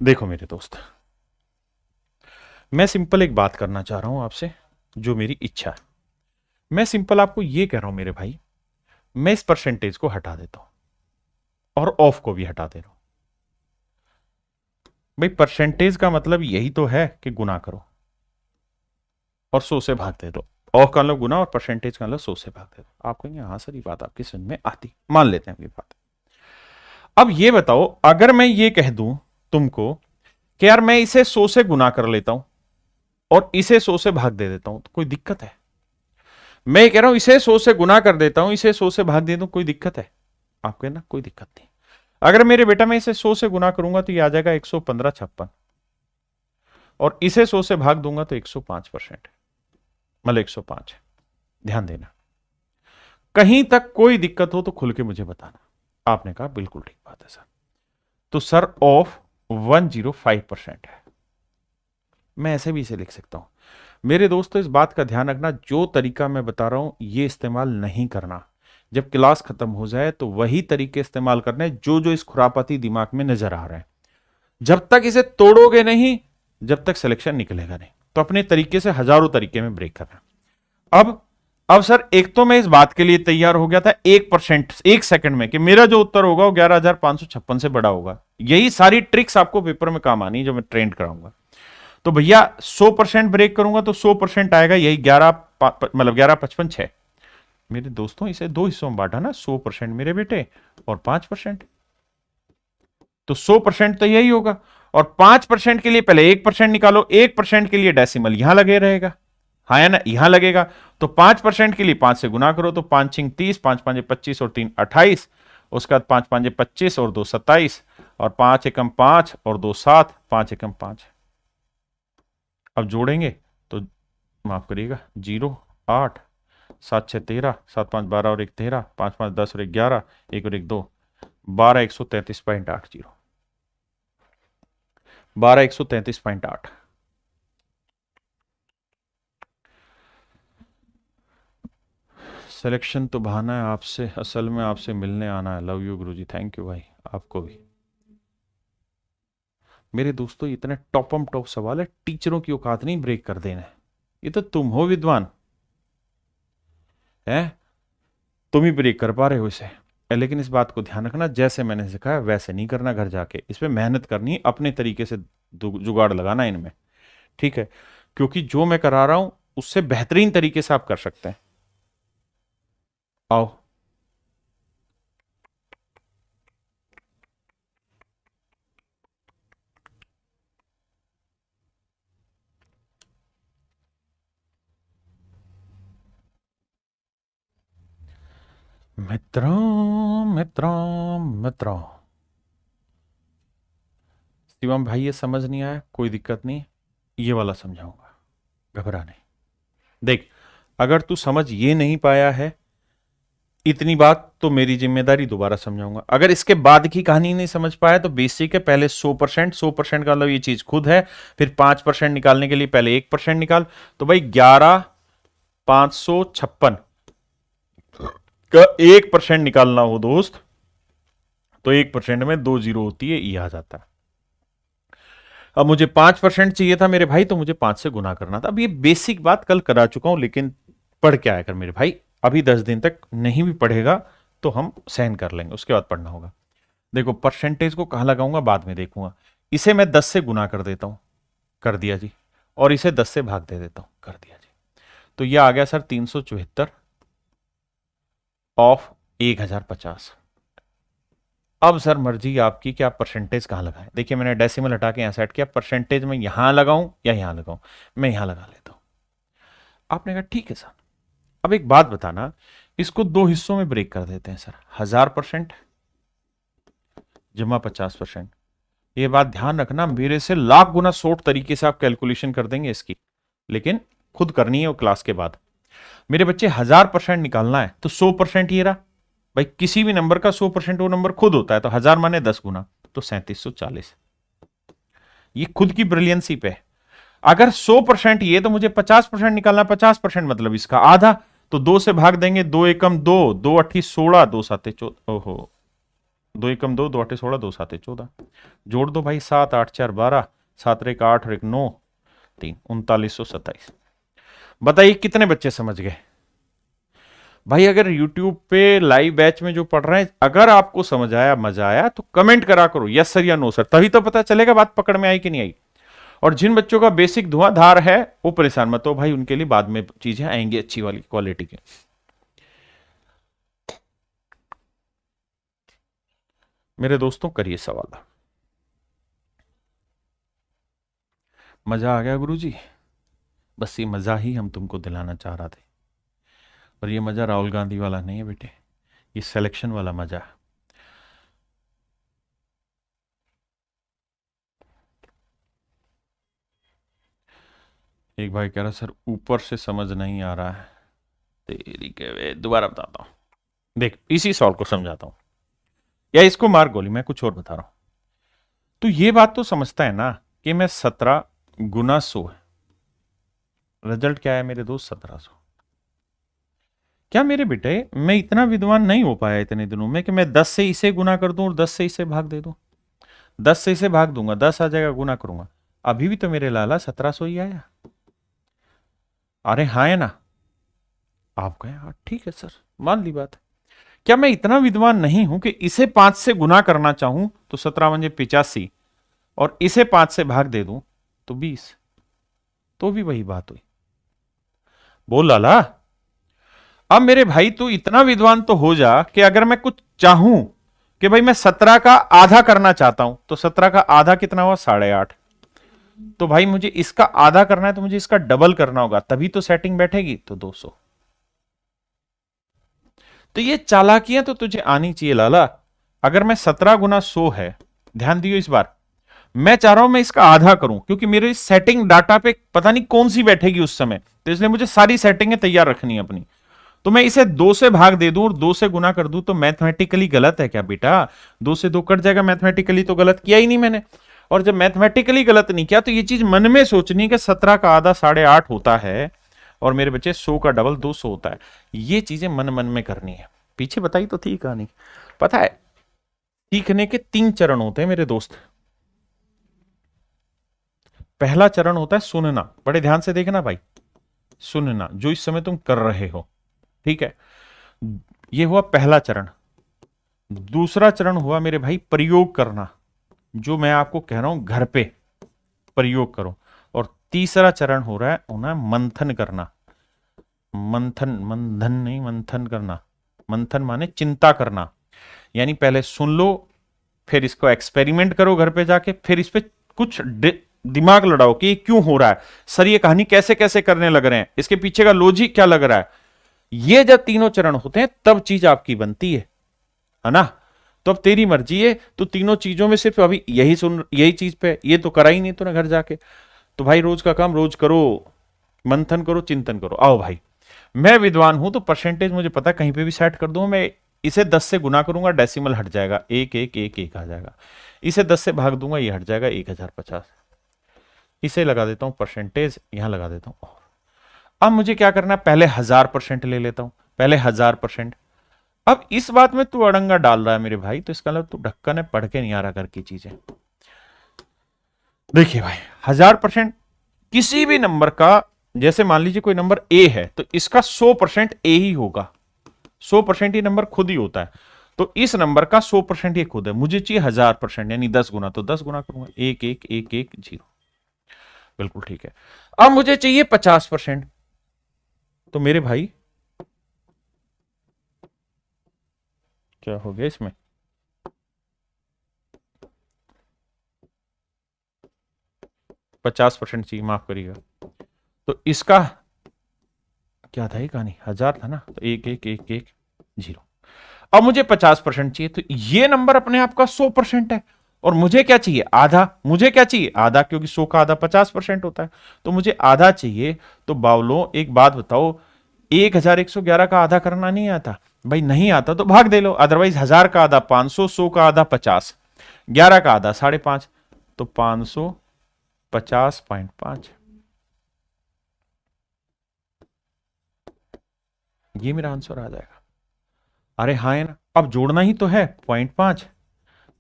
देखो मेरे दोस्त, मैं सिंपल एक बात करना चाह रहा हूं आपसे, जो मेरी इच्छा है। मैं सिंपल आपको यह कह रहा हूं मेरे भाई, मैं इस परसेंटेज को हटा देता हूं और ऑफ को भी हटा दे रहा हूं। भाई परसेंटेज का मतलब यही तो है कि गुना करो और 100 से भाग दे दो। ऑफ का मतलब गुना और परसेंटेज का मतलब 100 से भाग दे दो। आप कहेंगे हाँ सर ये बात आपकी समझ में आती, मान लेते हैं ये बात। अब ये बताओ, अगर मैं ये कह दूं तुमको कि यार मैं इसे 100 से गुना कर लेता हूं और इसे 100 से भाग दे देता हूं, तो कोई दिक्कत है? मैं कह रहा हूं इसे 100 से गुना कर देता हूं, इसे 100 से भाग दे दूं, कोई दिक्कत है? आप कहना कोई दिक्कत नहीं। अगर मेरे बेटा मैं इसे 100 से गुना करूंगा तो ये आ जाएगा 115 56, और इसे 100 से भाग दूंगा तो 105%, मतलब 105। ध्यान देना, कहीं तक कोई दिक्कत हो तो खुल के मुझे बताना। आपने कहा बिल्कुल ठीक बात है सर। तो सर ऑफ 105% है। मैं ऐसे भी इसे लिख सकता हूं। मेरे दोस्तों, इस बात का ध्यान रखना, जो तरीका मैं बता रहा हूं ये इस्तेमाल नहीं करना। जब क्लास खत्म हो जाए तो वही तरीके इस्तेमाल करने जो जो इस खुरापाती दिमाग में नजर आ रहे हैं। जब तक इसे तोड़ोगे नहीं, जब तक सिलेक्शन निकलेगा नहीं। तो अपने तरीके से हजारों तरीके में ब्रेक करना। अब सर, एक तो मैं इस बात के लिए तैयार हो गया था 1%, 1 सेकंड में, कि मेरा जो उत्तर होगा वो 11,556 से बड़ा होगा। यही सारी ट्रिक्स आपको पेपर में काम आनी है जो मैं ट्रेंड कराऊंगा। तो भैया 100% ब्रेक करूंगा तो 100% आएगा, यही 11,55,6। मेरे दोस्तों, इसे दो हिस्सों में बांटा ना, 100% मेरे बेटे और 5%। तो 100% तो यही होगा। और 5% के लिए पहले 1% निकालो, 1% के लिए डेसिमल यहां लगे रहेगा, हाँ या ना, यहां लगेगा। तो 5% के लिए 5 से गुना करो, तो 5 छिंग 30, 5 5 25 और 3 28। उसके बाद 5 5 25 और 2 27, और 5 एकम 5 और 2 7, 5 एकम 5। अब जोड़ेंगे तो माफ करिएगा, 0 8 7 6 13, 7 5 12 और 1 13, 5 5 10 और 1 11, 1 और 1 2, 12 133.80, 12 133.8। सिलेक्शन तो बहाना है आपसे, असल में आपसे मिलने आना है। Love you Guruji, thank you भाई, आपको भी। मेरे दोस्तों, इतने टॉपम टॉप सवाल है, टीचरों की औकात नहीं ब्रेक कर देना है। ये तो तुम हो विद्वान, है तुम ही ब्रेक कर पा रहे हो इसे। लेकिन इस बात को ध्यान रखना, जैसे मैंने सिखाया वैसे नहीं करना, घर जाके इस पे मेहनत करनी है, अपने तरीके से जुगाड़ लगाना इनमें, ठीक है? क्योंकि जो मैं करा रहा हूं उससे बेहतरीन तरीके से आप कर सकते हैं। आओ, मित्रों मित्रों मित्रों। शिवम भाई, ये समझ नहीं आया, कोई दिक्कत नहीं, ये वाला समझाऊंगा, घबरा नहीं। देख, अगर तू समझ ये नहीं पाया है इतनी बात, तो मेरी जिम्मेदारी, दोबारा समझाऊंगा। अगर इसके बाद की कहानी नहीं समझ पाया तो बेसिक है, पहले 100% का मतलब ये चीज खुद है, फिर 5% निकालने के लिए पहले 1% निकाल। तो भाई 11,556 का 1% निकालना हो दोस्त, तो 1% में 2 जीरो होती है, ये आ जाता है। अब मुझे 5% चाहिए था मेरे भाई, तो मुझे 5 से गुना करना था। अब ये बेसिक बात कल करा चुका हूं, लेकिन पढ़ के आया कर मेरे भाई। अभी 10 दिन तक नहीं भी पढ़ेगा तो हम सहन कर लेंगे, उसके बाद पढ़ना होगा। देखो, परसेंटेज को कहां लगाऊंगा बाद में देखूंगा। इसे मैं 10 से गुना कर देता हूं, कर दिया जी। और इसे 10 से भाग दे देता हूं, कर दिया जी। तो यह आ गया सर 374 ऑफ 1050। अब सर मर्जी आपकी कि आप परसेंटेज कहां लगाएं। देखिए, मैंने डेसिमल हटा के यहां सेट किया, परसेंटेज में यहां लगाऊं या यहां लगाऊं। मैं यहां लगा लेता हूं। आपने कहा ठीक है सर। अब एक बात बताना, इसको दो हिस्सों में ब्रेक कर देते हैं सर, 1000% जमा 50%। ये बात ध्यान रखना, मेरे से लाख गुना शॉर्ट तरीके से आप कैलकुलेशन कर देंगे इसकी, लेकिन खुद करनी है वो क्लास के बाद। मेरे बच्चे 1000% निकालना है तो 100% ये रहा। भाई किसी भी नंबर का 100% वो नंबर खुद होता है, तो 1000 माने 10 गुना, तो 3740। ये खुद की ब्रिलियंसी पे है। अगर 100% ये, तो मुझे 50% निकालना, 50% मतलब इसका आधा, तो 2 से भाग देंगे, 2 एकम 2, 2 अट्ठी 16, 2 साते 14, ओहो, 2 एकम 2, 2 अट्ठी 16, 2 साते 14। जोड़ दो भाई, 7 8 4 12, 7 एक 8 और 1 9, 3 3927। बताइए कितने बच्चे समझ गए? भाई अगर YouTube पे लाइव बैच में जो पढ़ रहे हैं, अगर आपको समझ आया, मजा आया, तो कमेंट करा करो यस सर या नो सर, तभी तो पता चलेगा बात पकड़ में आई कि नहीं आई। और जिन बच्चों का बेसिक धुआंधार है वो परेशान मत हो भाई, उनके लिए बाद में चीजें आएंगी अच्छी वाली क्वालिटी की। मेरे दोस्तों, करिए सवाल। मजा आ गया गुरुजी? बस ये मजा ही हम तुमको दिलाना चाह रहा थे। पर ये मजा राहुल गांधी वाला नहीं है बेटे, ये सिलेक्शन वाला मजा। एक भाई कह रहा सर ऊपर से समझ नहीं आ रहा है। तेरी के दोबारा बताता हूं, देख इसी सॉल्व को समझाता हूं, या इसको मार गोली, मैं कुछ और बता रहा हूं। तो ये बात तो समझता है ना कि मैं 17 गुना 100 है, रिजल्ट क्या है मेरे दोस्त 1700। क्या मेरे बेटे मैं इतना विद्वान नहीं हो पाया इतने दिनों में कि मैं 10 से इसे गुना कर दूं और 10 से इसे भाग दे दूं? 10 से इसे भाग दूंगा, 10 आ जाएगा, गुना करूंगा, अभी भी तो मेरे लाला 1700 ही आया। अरे हाँ है ना? आप कहें हाँ ठीक है सर, मान ली बात। क्या मैं इतना विद्वान नहीं हूं कि इसे 5 से गुना करना चाहूं तो 17 पंजे 85 और इसे 5 से भाग दे दूं तो 20, तो भी वही बात हुई। बोल लाला, अब मेरे भाई तू इतना विद्वान तो हो जा कि अगर मैं कुछ चाहूं कि भाई मैं 17 का आधा करना चाहता हूं तो 17 का आधा कितना हुआ? 8.5। तो भाई मुझे इसका आधा करना है तो मुझे इसका डबल करना होगा, तभी तो सेटिंग बैठेगी, तो 200। तो ये चालाकियां तो तुझे आनी चाहिए लाला। अगर मैं 17 गुना 100 है, ध्यान दियो इस बार, मैं चाह रहा हूं मैं इसका आधा करूं क्योंकि मेरे सेटिंग डाटा पे पता नहीं कौन सी बैठेगी उस समय, तो इसलिए मुझे सारी सेटिंगें तैयार रखनी है अपनी। तो मैं इसे 2 से भाग दे दूं और 2 से गुना कर दूं तो मैथमेटिकली गलत है क्या बेटा? 2 से 2 कट जाएगा, मैथमेटिकली तो गलत किया ही नहीं मैंने। और जब मैथमेटिकली गलत नहीं किया तो ये चीज मन में सोचनी कि 17 का आधा 8.5 होता है और मेरे बच्चे 100 का डबल 200 होता है। ये चीजें मन मन में करनी है। पीछे बताई तो थी कहानी। पता है सीखने के 3 चरण होते हैं मेरे दोस्त। पहला चरण होता है सुनना, बड़े ध्यान से देखना भाई, सुनना जो इस समय तुम कर रहे हो, ठीक है? ये हुआ पहला चरण। दूसरा चरण हुआ मेरे भाई प्रयोग करना, जो मैं आपको कह रहा हूं घर पे प्रयोग करो। और तीसरा चरण हो रहा है होना मंथन करना। मंथन, मंथन नहीं, मंथन करना। मंथन माने चिंता करना, यानी पहले सुन लो, फिर इसको एक्सपेरिमेंट करो घर पे जाके, फिर इस पे कुछ दिमाग लड़ाओ कि ये क्यों हो रहा है, सर ये कहानी कैसे कैसे करने लग रहे हैं, इसके पीछे का लॉजिक क्या लग रहा है। ये जब तीनों चरण होते हैं तब चीज आपकी बनती है ना? तो अब तेरी मर्जी है, तो तीनों चीजों में सिर्फ अभी यही सुन, यही चीज पे, ये तो करा ही नहीं तूने घर जाके। तो भाई रोज का काम रोज करो, मंथन करो, चिंतन करो। आओ भाई, मैं विद्वान हूं तो परसेंटेज मुझे पता, कहीं पे भी सेट कर दूं मैं। इसे 10 से गुना करूंगा, डेसिमल हट जाएगा, 1 1 1 1 आ जाएगा। इसे 10 से भाग दूंगा, ये हट जाएगा 1050। इसे लगा देता हूं परसेंटेज, यहां लगा देता हूं। अब मुझे क्या करना है, पहले 1000% ले लेता हूं, पहले 1000%। अब इस बात में तू अड़ंगा डाल रहा है मेरे भाई, तो इसका मतलब तू ढक्कन है, पढ़ के नहीं आ रहा घर की चीजें। देखिए भाई 1000% किसी भी नंबर का, जैसे मान लीजिए कोई नंबर ए है तो इसका 100% ए ही होगा। 100% ही नंबर खुद ही होता है, तो इस नंबर का 100% ये खुद है। मुझे चाहिए 1000% यानी 10 गुना, तो 10 गुना करूंगा, 1 1 1 1 0। बिल्कुल ठीक है। अब मुझे चाहिए 50%, तो मेरे भाई क्या हो गया इसमें, 50% चाहिए, माफ करिएगा। तो इसका क्या था, ये कहानी 1000 था ना, तो 1 1 1 1 0। अब मुझे 50% चाहिए, तो ये नंबर अपने आप का 100% है। और मुझे क्या चाहिए, आधा। मुझे क्या चाहिए, आधा, क्योंकि 100 का आधा 50% होता है, तो मुझे आधा चाहिए। तो बावलो एक बात बताओ, 1111 का आधा करना नहीं आता भाई? नहीं आता तो भाग दे लो, अदरवाइज 1000 का आधा 500, 100 का आधा 50, 11 का आधा 5.5, तो 550.5। ये मेरा आंसर आ जाएगा। अरे हाँ है ना? अब जोड़ना ही तो है, 0.5,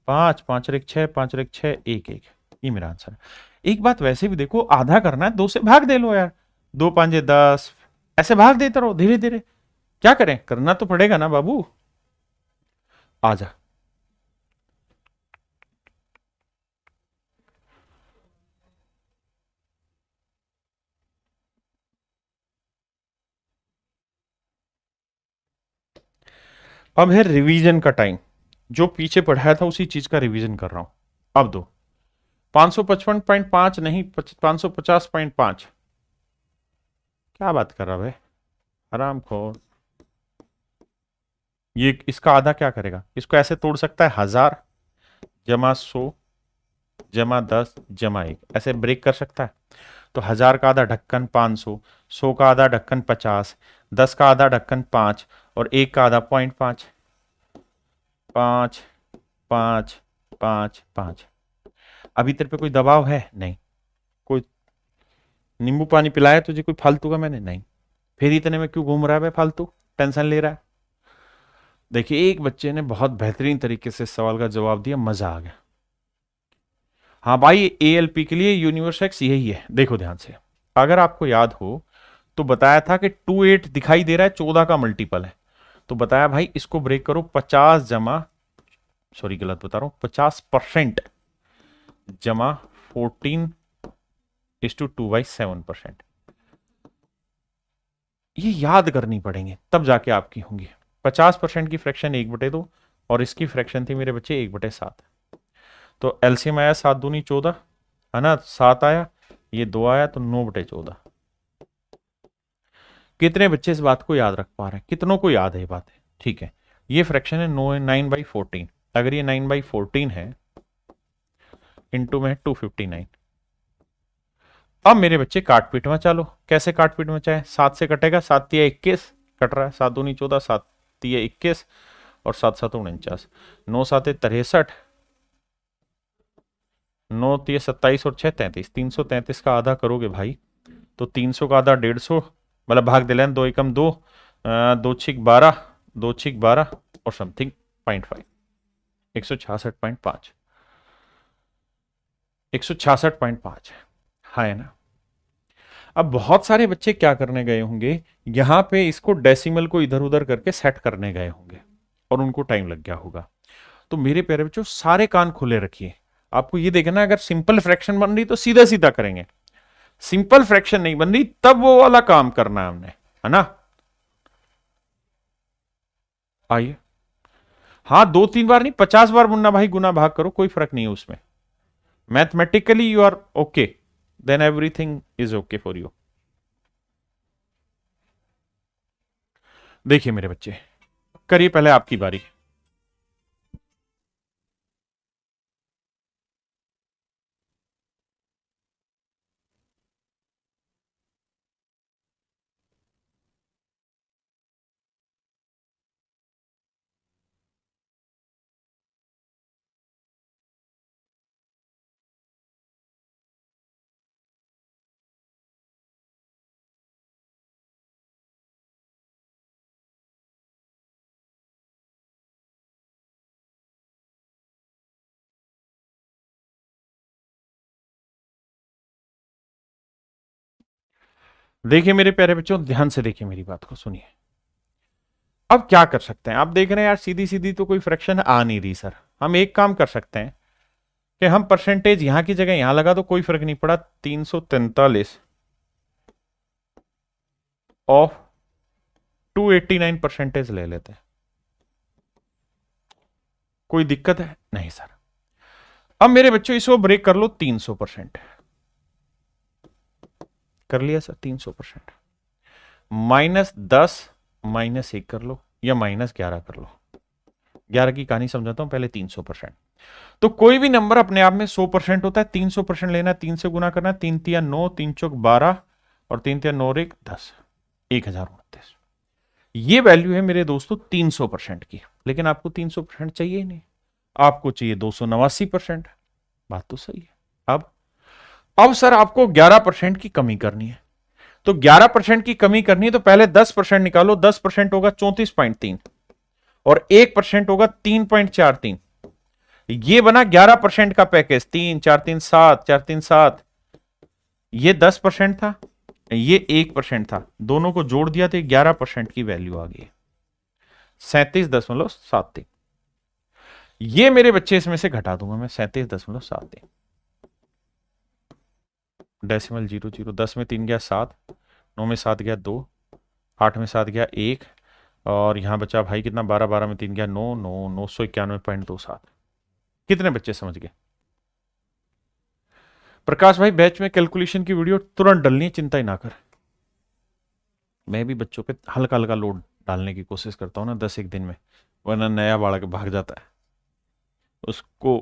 5 5 और 1 6, 5 और 1 6, 1 1, ये मेरा आंसर है। एक बात वैसे भी देखो, आधा करना है 2 से भाग दे लो यार, 2 5 10, ऐसे भाग देते रहो धीरे धीरे। क्या करें, करना तो पड़ेगा ना बाबू। आजा, अब है रिवीजन का टाइम। जो पीछे पढ़ाया था उसी चीज का रिवीजन कर रहा हूं। अब दो, 555.5 नहीं, 550.5। क्या बात कर रहा भाई, आराम खोर। ये इसका आधा क्या करेगा, इसको ऐसे तोड़ सकता है, 1000 जमा 100 जमा 10 जमा 1, ऐसे ब्रेक कर सकता है। तो 1000 का आधा ढक्कन 500, 100 का आधा ढक्कन 50, 10 का आधा ढक्कन 5 और 1 का आधा 0.5, 5 5 5 5। अभी तेरे पे कोई दबाव है नहीं, कोई नींबू पानी पिलाया तुझे कोई फालतू का मैंने, नहीं, फिर इतने में क्यों घूम रहा है भाई, फालतू टेंशन ले रहा है। देखिए एक बच्चे ने बहुत बेहतरीन तरीके से सवाल का जवाब दिया, मजा आ गया। हाँ भाई ALP के लिए यूनिवर्स एक्स यही है, देखो ध्यान से, अगर आपको याद हो तो बताया था कि 28 दिखाई दे रहा है 14 का मल्टीपल है, तो बताया भाई इसको ब्रेक करो 50 जमा, सॉरी गलत बता रहा हूं, 50% जमा 14:2/7%। ये याद करनी पड़ेंगे तब जाके आपकी होंगी। 50% की फ्रैक्शन 1/2 और इसकी फ्रैक्शन थी मेरे बच्चे 1/7, तो एलसीएम आया 7 दूनी 14 है ना, 7 आया, ये 2 आया, तो 9/14। कितने बच्चे इस बात को याद रख पा रहे हैं, कितनों को याद है ये बात है, ठीक है। ये फ्रैक्शन है 9/14, अगर ये 9/14 है इंटू में 259। अब मेरे बच्चे काट पीट में चलो, कैसे काट पीट में चाहे, 7 से कटेगा, 7 तिया 21 कट रहा है, 7 दूनी 14, 7 तिया 21 और 7 7 49, 9 7 63, 9 तिया 27 और 6 33, 333 का आधा करोगे भाई तो 300 का आधा 150, मतलब भाग दे लें, 2 एकम 2, 2 छिक 12, 2 छिक 12 और समथिंग 0.5, 166.5, 166.5 है ना। अब बहुत सारे बच्चे क्या करने गए होंगे, यहां पे इसको डेसिमल को इधर उधर करके सेट करने गए होंगे और उनको टाइम लग गया होगा। तो मेरे प्यारे बच्चों सारे कान खुले रखिए, आपको ये देखना अगर सिंपल फ्रैक्शन बन रही तो सीधा सीधा करेंगे, सिंपल फ्रैक्शन नहीं बन रही तब वो वाला काम करना है हमने, है ना। आइए, हाँ 2-3 बार नहीं 50 बार मुन्ना भाई गुना भाग करो, कोई फर्क नहीं है उसमें, mathematically you are okay, then everything is okay for you. देखिए मेरे बच्चे, करिए पहले आपकी बारी। देखिए मेरे प्यारे बच्चों ध्यान से देखिए, मेरी बात को सुनिए। अब क्या कर सकते हैं, आप देख रहे हैं यार सीधी सीधी तो कोई फ्रैक्शन आ नहीं रही सर, हम एक काम कर सकते हैं कि हम परसेंटेज यहां की जगह यहां लगा दो, कोई फर्क नहीं पड़ा, 343 ऑफ 289% ले लेते हैं, कोई दिक्कत है नहीं सर। अब मेरे बच्चों इसको ब्रेक कर लो 300%, कर लिया सर 300%, -10 -1 कर लो या -11 कर लो, 11 की कहानी समझाता हूं पहले, 300%। तो कोई भी नंबर अपने आप में 100% होता है, 300% लेना है, 3 से गुना करना है, 3 तिया 9, 3 चौक 12 और 3 तिया 9 1 10, 1029। ये वैल्यू है मेरे दोस्तों 300% की, लेकिन आपको 300% चाहिए ही नहीं, आपको चाहिए 289%। बात तो सही है। अब सर आपको 11% की कमी करनी है, तो 11% की कमी करनी है तो पहले 10% निकालो, 10% होगा 34.3 और 1% होगा 3.43, ये बना 11% का पैकेज, 3 4 3 7 4 3 7, ये 10% था, ये 1% था, दोनों को जोड़ दिया तो 11% की वैल्यू आ गई, 37.73। ये मेरे बच्चे इसमें से घटा दूंगा मैं, 37.73, डेसिमल 00, 10 में 3 गया 7, 9 में 7 गया 2, 8 में 7 गया 1 और यहां बचा भाई कितना, 12 12 में 3 गया 9 9 991.27। कितने बच्चे समझ गए? प्रकाश भाई बैच में कैलकुलेशन की वीडियो तुरंत डलनी है, चिंता ही ना कर, मैं भी बच्चों पे हल्का हल्का लोड डालने की कोशिश करता हूं ना 10 एक दिन में, वरना नया बालक भाग जाता है, उसको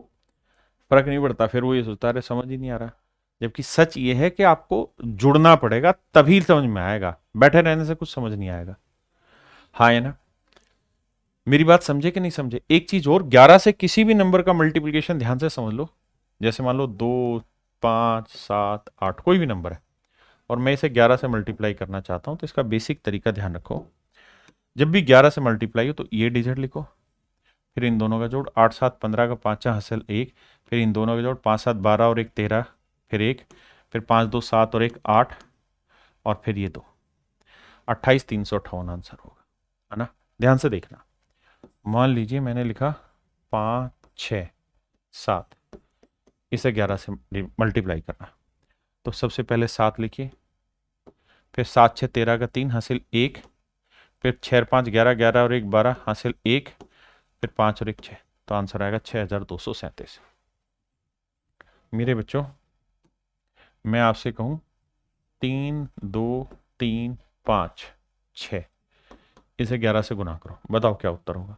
फर्क नहीं पड़ता, फिर वो ये सोचता है समझ ही नहीं आ रहा, जबकि सच ये है कि आपको जुड़ना पड़ेगा तभी समझ में आएगा, बैठे रहने से कुछ समझ नहीं आएगा। हाँ है ना, मेरी बात समझे कि नहीं समझे? एक चीज और, 11 से किसी भी नंबर का मल्टीप्लीकेशन ध्यान से समझ लो, जैसे मान लो 2, 5, 7, 8 कोई भी नंबर है और मैं इसे 11 से मल्टीप्लाई करना चाहता हूं, तो इसका बेसिक तरीका ध्यान रखो। जब भी 11 से मल्टीप्लाई हो तो ये डिजिट लिखो, फिर इन दोनों का जोड़, 8 7 15 का 5 हासिल 1, फिर इन दोनों का जोड़ 5 7 12 और 1 13, फिर 1, फिर 5 2 7 और 1 8, और फिर ये 2, 28 358 आंसर होगा, है ना। ध्यान से देखना, मान लीजिए मैंने लिखा 5 6 7, इसे 11 से मल्टीप्लाई करना, तो सबसे पहले 7 लिखिए, फिर 7 6 13 का 3 हासिल 1, फिर 6 5 11 11 और 1 12 हासिल 1, फिर 5 और 1 6, तो आंसर आएगा 6237। मेरे बच्चों मैं आपसे कहूं 3 2 3 5 6, इसे 11 से गुना करो, बताओ क्या उत्तर होगा।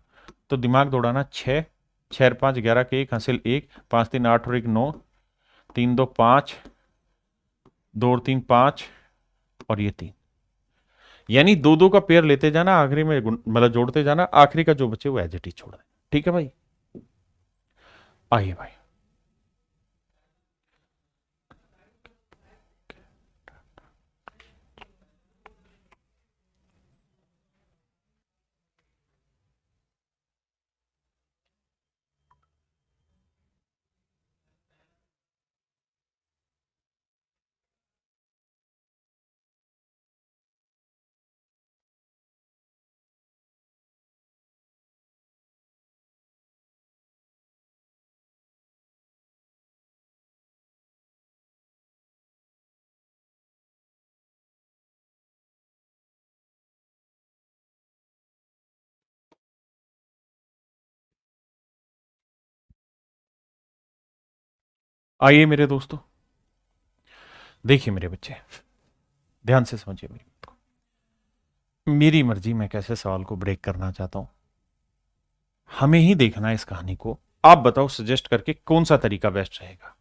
तो दिमाग दौड़ाना, 6 6 5 11 के 1 हासिल 1, 5 3 8 और 1 9, 3 2 5, 2 और 3 5 और ये 3, यानी 2 2 का पेयर लेते जाना, आखिरी में मतलब जोड़ते जाना, आखिरी का जो बचे वो एज इट इज छोड़ दें। ठीक है भाई, आइए भाई। आइए मेरे दोस्तों, देखिए मेरे बच्चे, ध्यान से समझिए मेरी बात को। मेरी मर्जी, मैं कैसे सवाल को ब्रेक करना चाहता हूं, हमें ही देखना है इस कहानी को। आप बताओ सजेस्ट करके कौन सा तरीका बेस्ट रहेगा,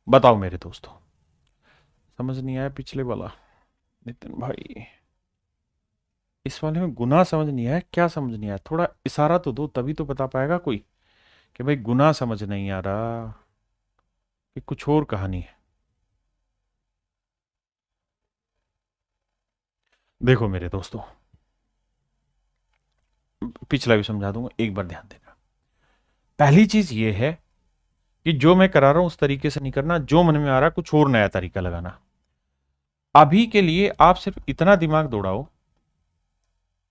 बताओ मेरे दोस्तों। समझ नहीं आया पिछले वाला नितिन भाई, इस वाले में गुना समझ नहीं आया, क्या समझ नहीं आया, थोड़ा इशारा तो दो, तभी तो बता पाएगा कोई कि भाई गुना समझ नहीं आ रहा कि कुछ और कहानी है। देखो मेरे दोस्तों, पिछला भी समझा दूंगा, एक बार ध्यान देना। पहली चीज ये है कि जो मैं करा रहा हूं उस तरीके से नहीं करना, जो मन में आ रहा कुछ और नया तरीका लगाना। अभी के लिए आप सिर्फ इतना दिमाग दौड़ाओ,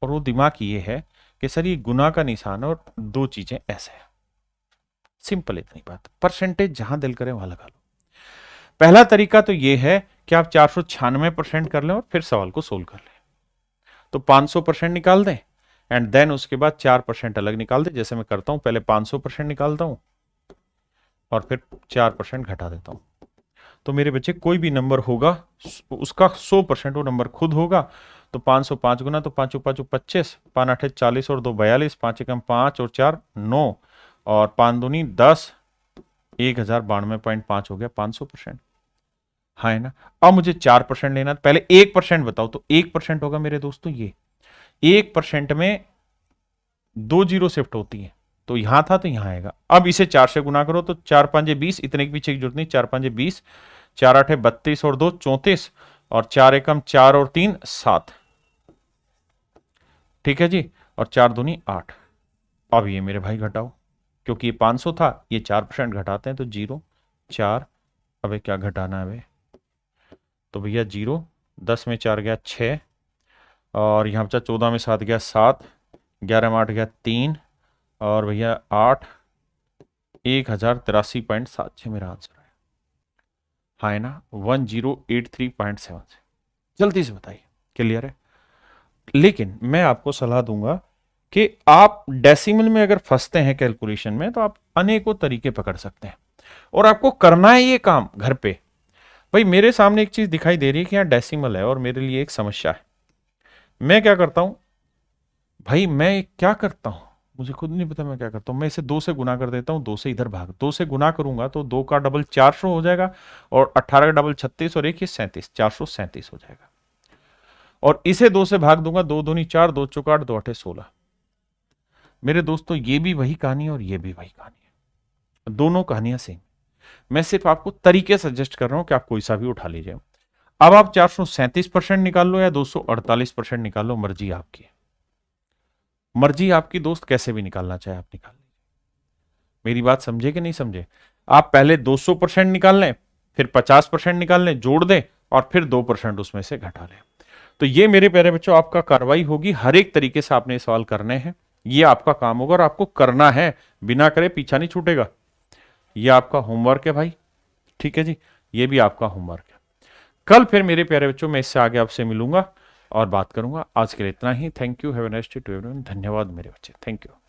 और वो दिमाग ये है कि सर ये गुना का निशान और दो चीजें ऐसे है, सिंपल इतनी बात। परसेंटेज जहां दिल करे वहां लगा लो। पहला तरीका तो ये है कि आप 496% कर लें और फिर सवाल को सोल्व कर लें। तो 500% निकाल दें एंड देन उसके बाद 4% अलग निकाल दें, जैसे मैं करता हूं, पहले 500% निकालता हूं और फिर 4% घटा देता हूं। तो मेरे बच्चे कोई भी नंबर होगा उसका 100% वो नंबर खुद होगा। तो 505 गुना, तो 5 5 25, 5 8 40 और 2 42, 5 एकम 5 और 4 9 और 5 दूनी 10, 1092.5 हो गया 500%। हाँ है ना। अब मुझे 4% लेना, पहले 1% बताओ, तो 1% होगा मेरे दोस्तों ये 1% में 2 जीरो शिफ्ट होती है, तो यहां था तो यहां आएगा। अब इसे 4 से गुना करो, तो 4 5 20, इतने के पीछे की जरूरत नहीं, 4 5 20, 4 8 32 और 2 34 और 4 एकम 4 और 3 7, ठीक है जी, और 4 दूनी 8। अब ये मेरे भाई घटाओ, क्योंकि ये 500 था, ये 4% घटाते हैं तो 0 4, अबे क्या घटाना है भाई, तो भैया 0, 10 में 4 गया 6 और यहां बचा 14 में 7 गया 7, 11 में 8 गया 3 और भैया 8, 1083.76 मेरा आंसर है। हाँ है ना, 1083.7 से। जल्दी से बताइए, क्लियर है। लेकिन मैं आपको सलाह दूंगा कि आप डेसिमल में अगर फंसते हैं कैलकुलेशन में, तो आप अनेकों तरीके पकड़ सकते हैं और आपको करना है ये काम घर पे। भाई मेरे सामने एक चीज दिखाई दे रही है कि यहाँ डेसिमल है और मेरे लिए एक समस्या है। मैं क्या करता हूं भाई, मैं क्या करता हूं मुझे खुद नहीं पता मैं क्या करता हूं। मैं इसे 2 से गुना कर देता हूं, 2 से इधर भाग, 2 से गुना करूंगा तो 2 का डबल 400 हो जाएगा और 18 का डबल 36 और 1 ये 37, 437 हो जाएगा। और इसे 2 से भाग दूंगा, 2 दूनी 4, 2 चौका 8, 2 8 16। मेरे दोस्तों ये भी वही कहानी है और ये भी वही कहानी है, दोनों कहानियां सेम। मैं सिर्फ आपको तरीके सजेस्ट कर रहा हूं कि आप कोई सा भी उठा लीजिए। अब आप 437% निकाल लो या 248% निकाल लो, मर्जी आपकी है। मर्जी आपकी दोस्त, कैसे भी निकालना चाहे आप निकाल लीजिए। मेरी बात समझे कि नहीं समझे? आप पहले 200% निकाल लें, फिर 50% निकाल लें, जोड़ दें और फिर 2% उसमें से घटा लें। तो ये मेरे प्यारे बच्चों आपका कार्रवाई होगी, हर एक तरीके से आपने सवाल करने हैं, ये आपका काम होगा और आपको करना है, बिना करे पीछा नहीं छूटेगा। ये आपका होमवर्क है भाई, ठीक है जी, ये भी आपका होमवर्क है। कल फिर मेरे प्यारे बच्चों मैं इससे आगे आपसे मिलूंगा और बात करूंगा। आज के लिए इतना ही। Thank you, have a nice day to everyone. धन्यवाद मेरे बच्चे, थैंक यू।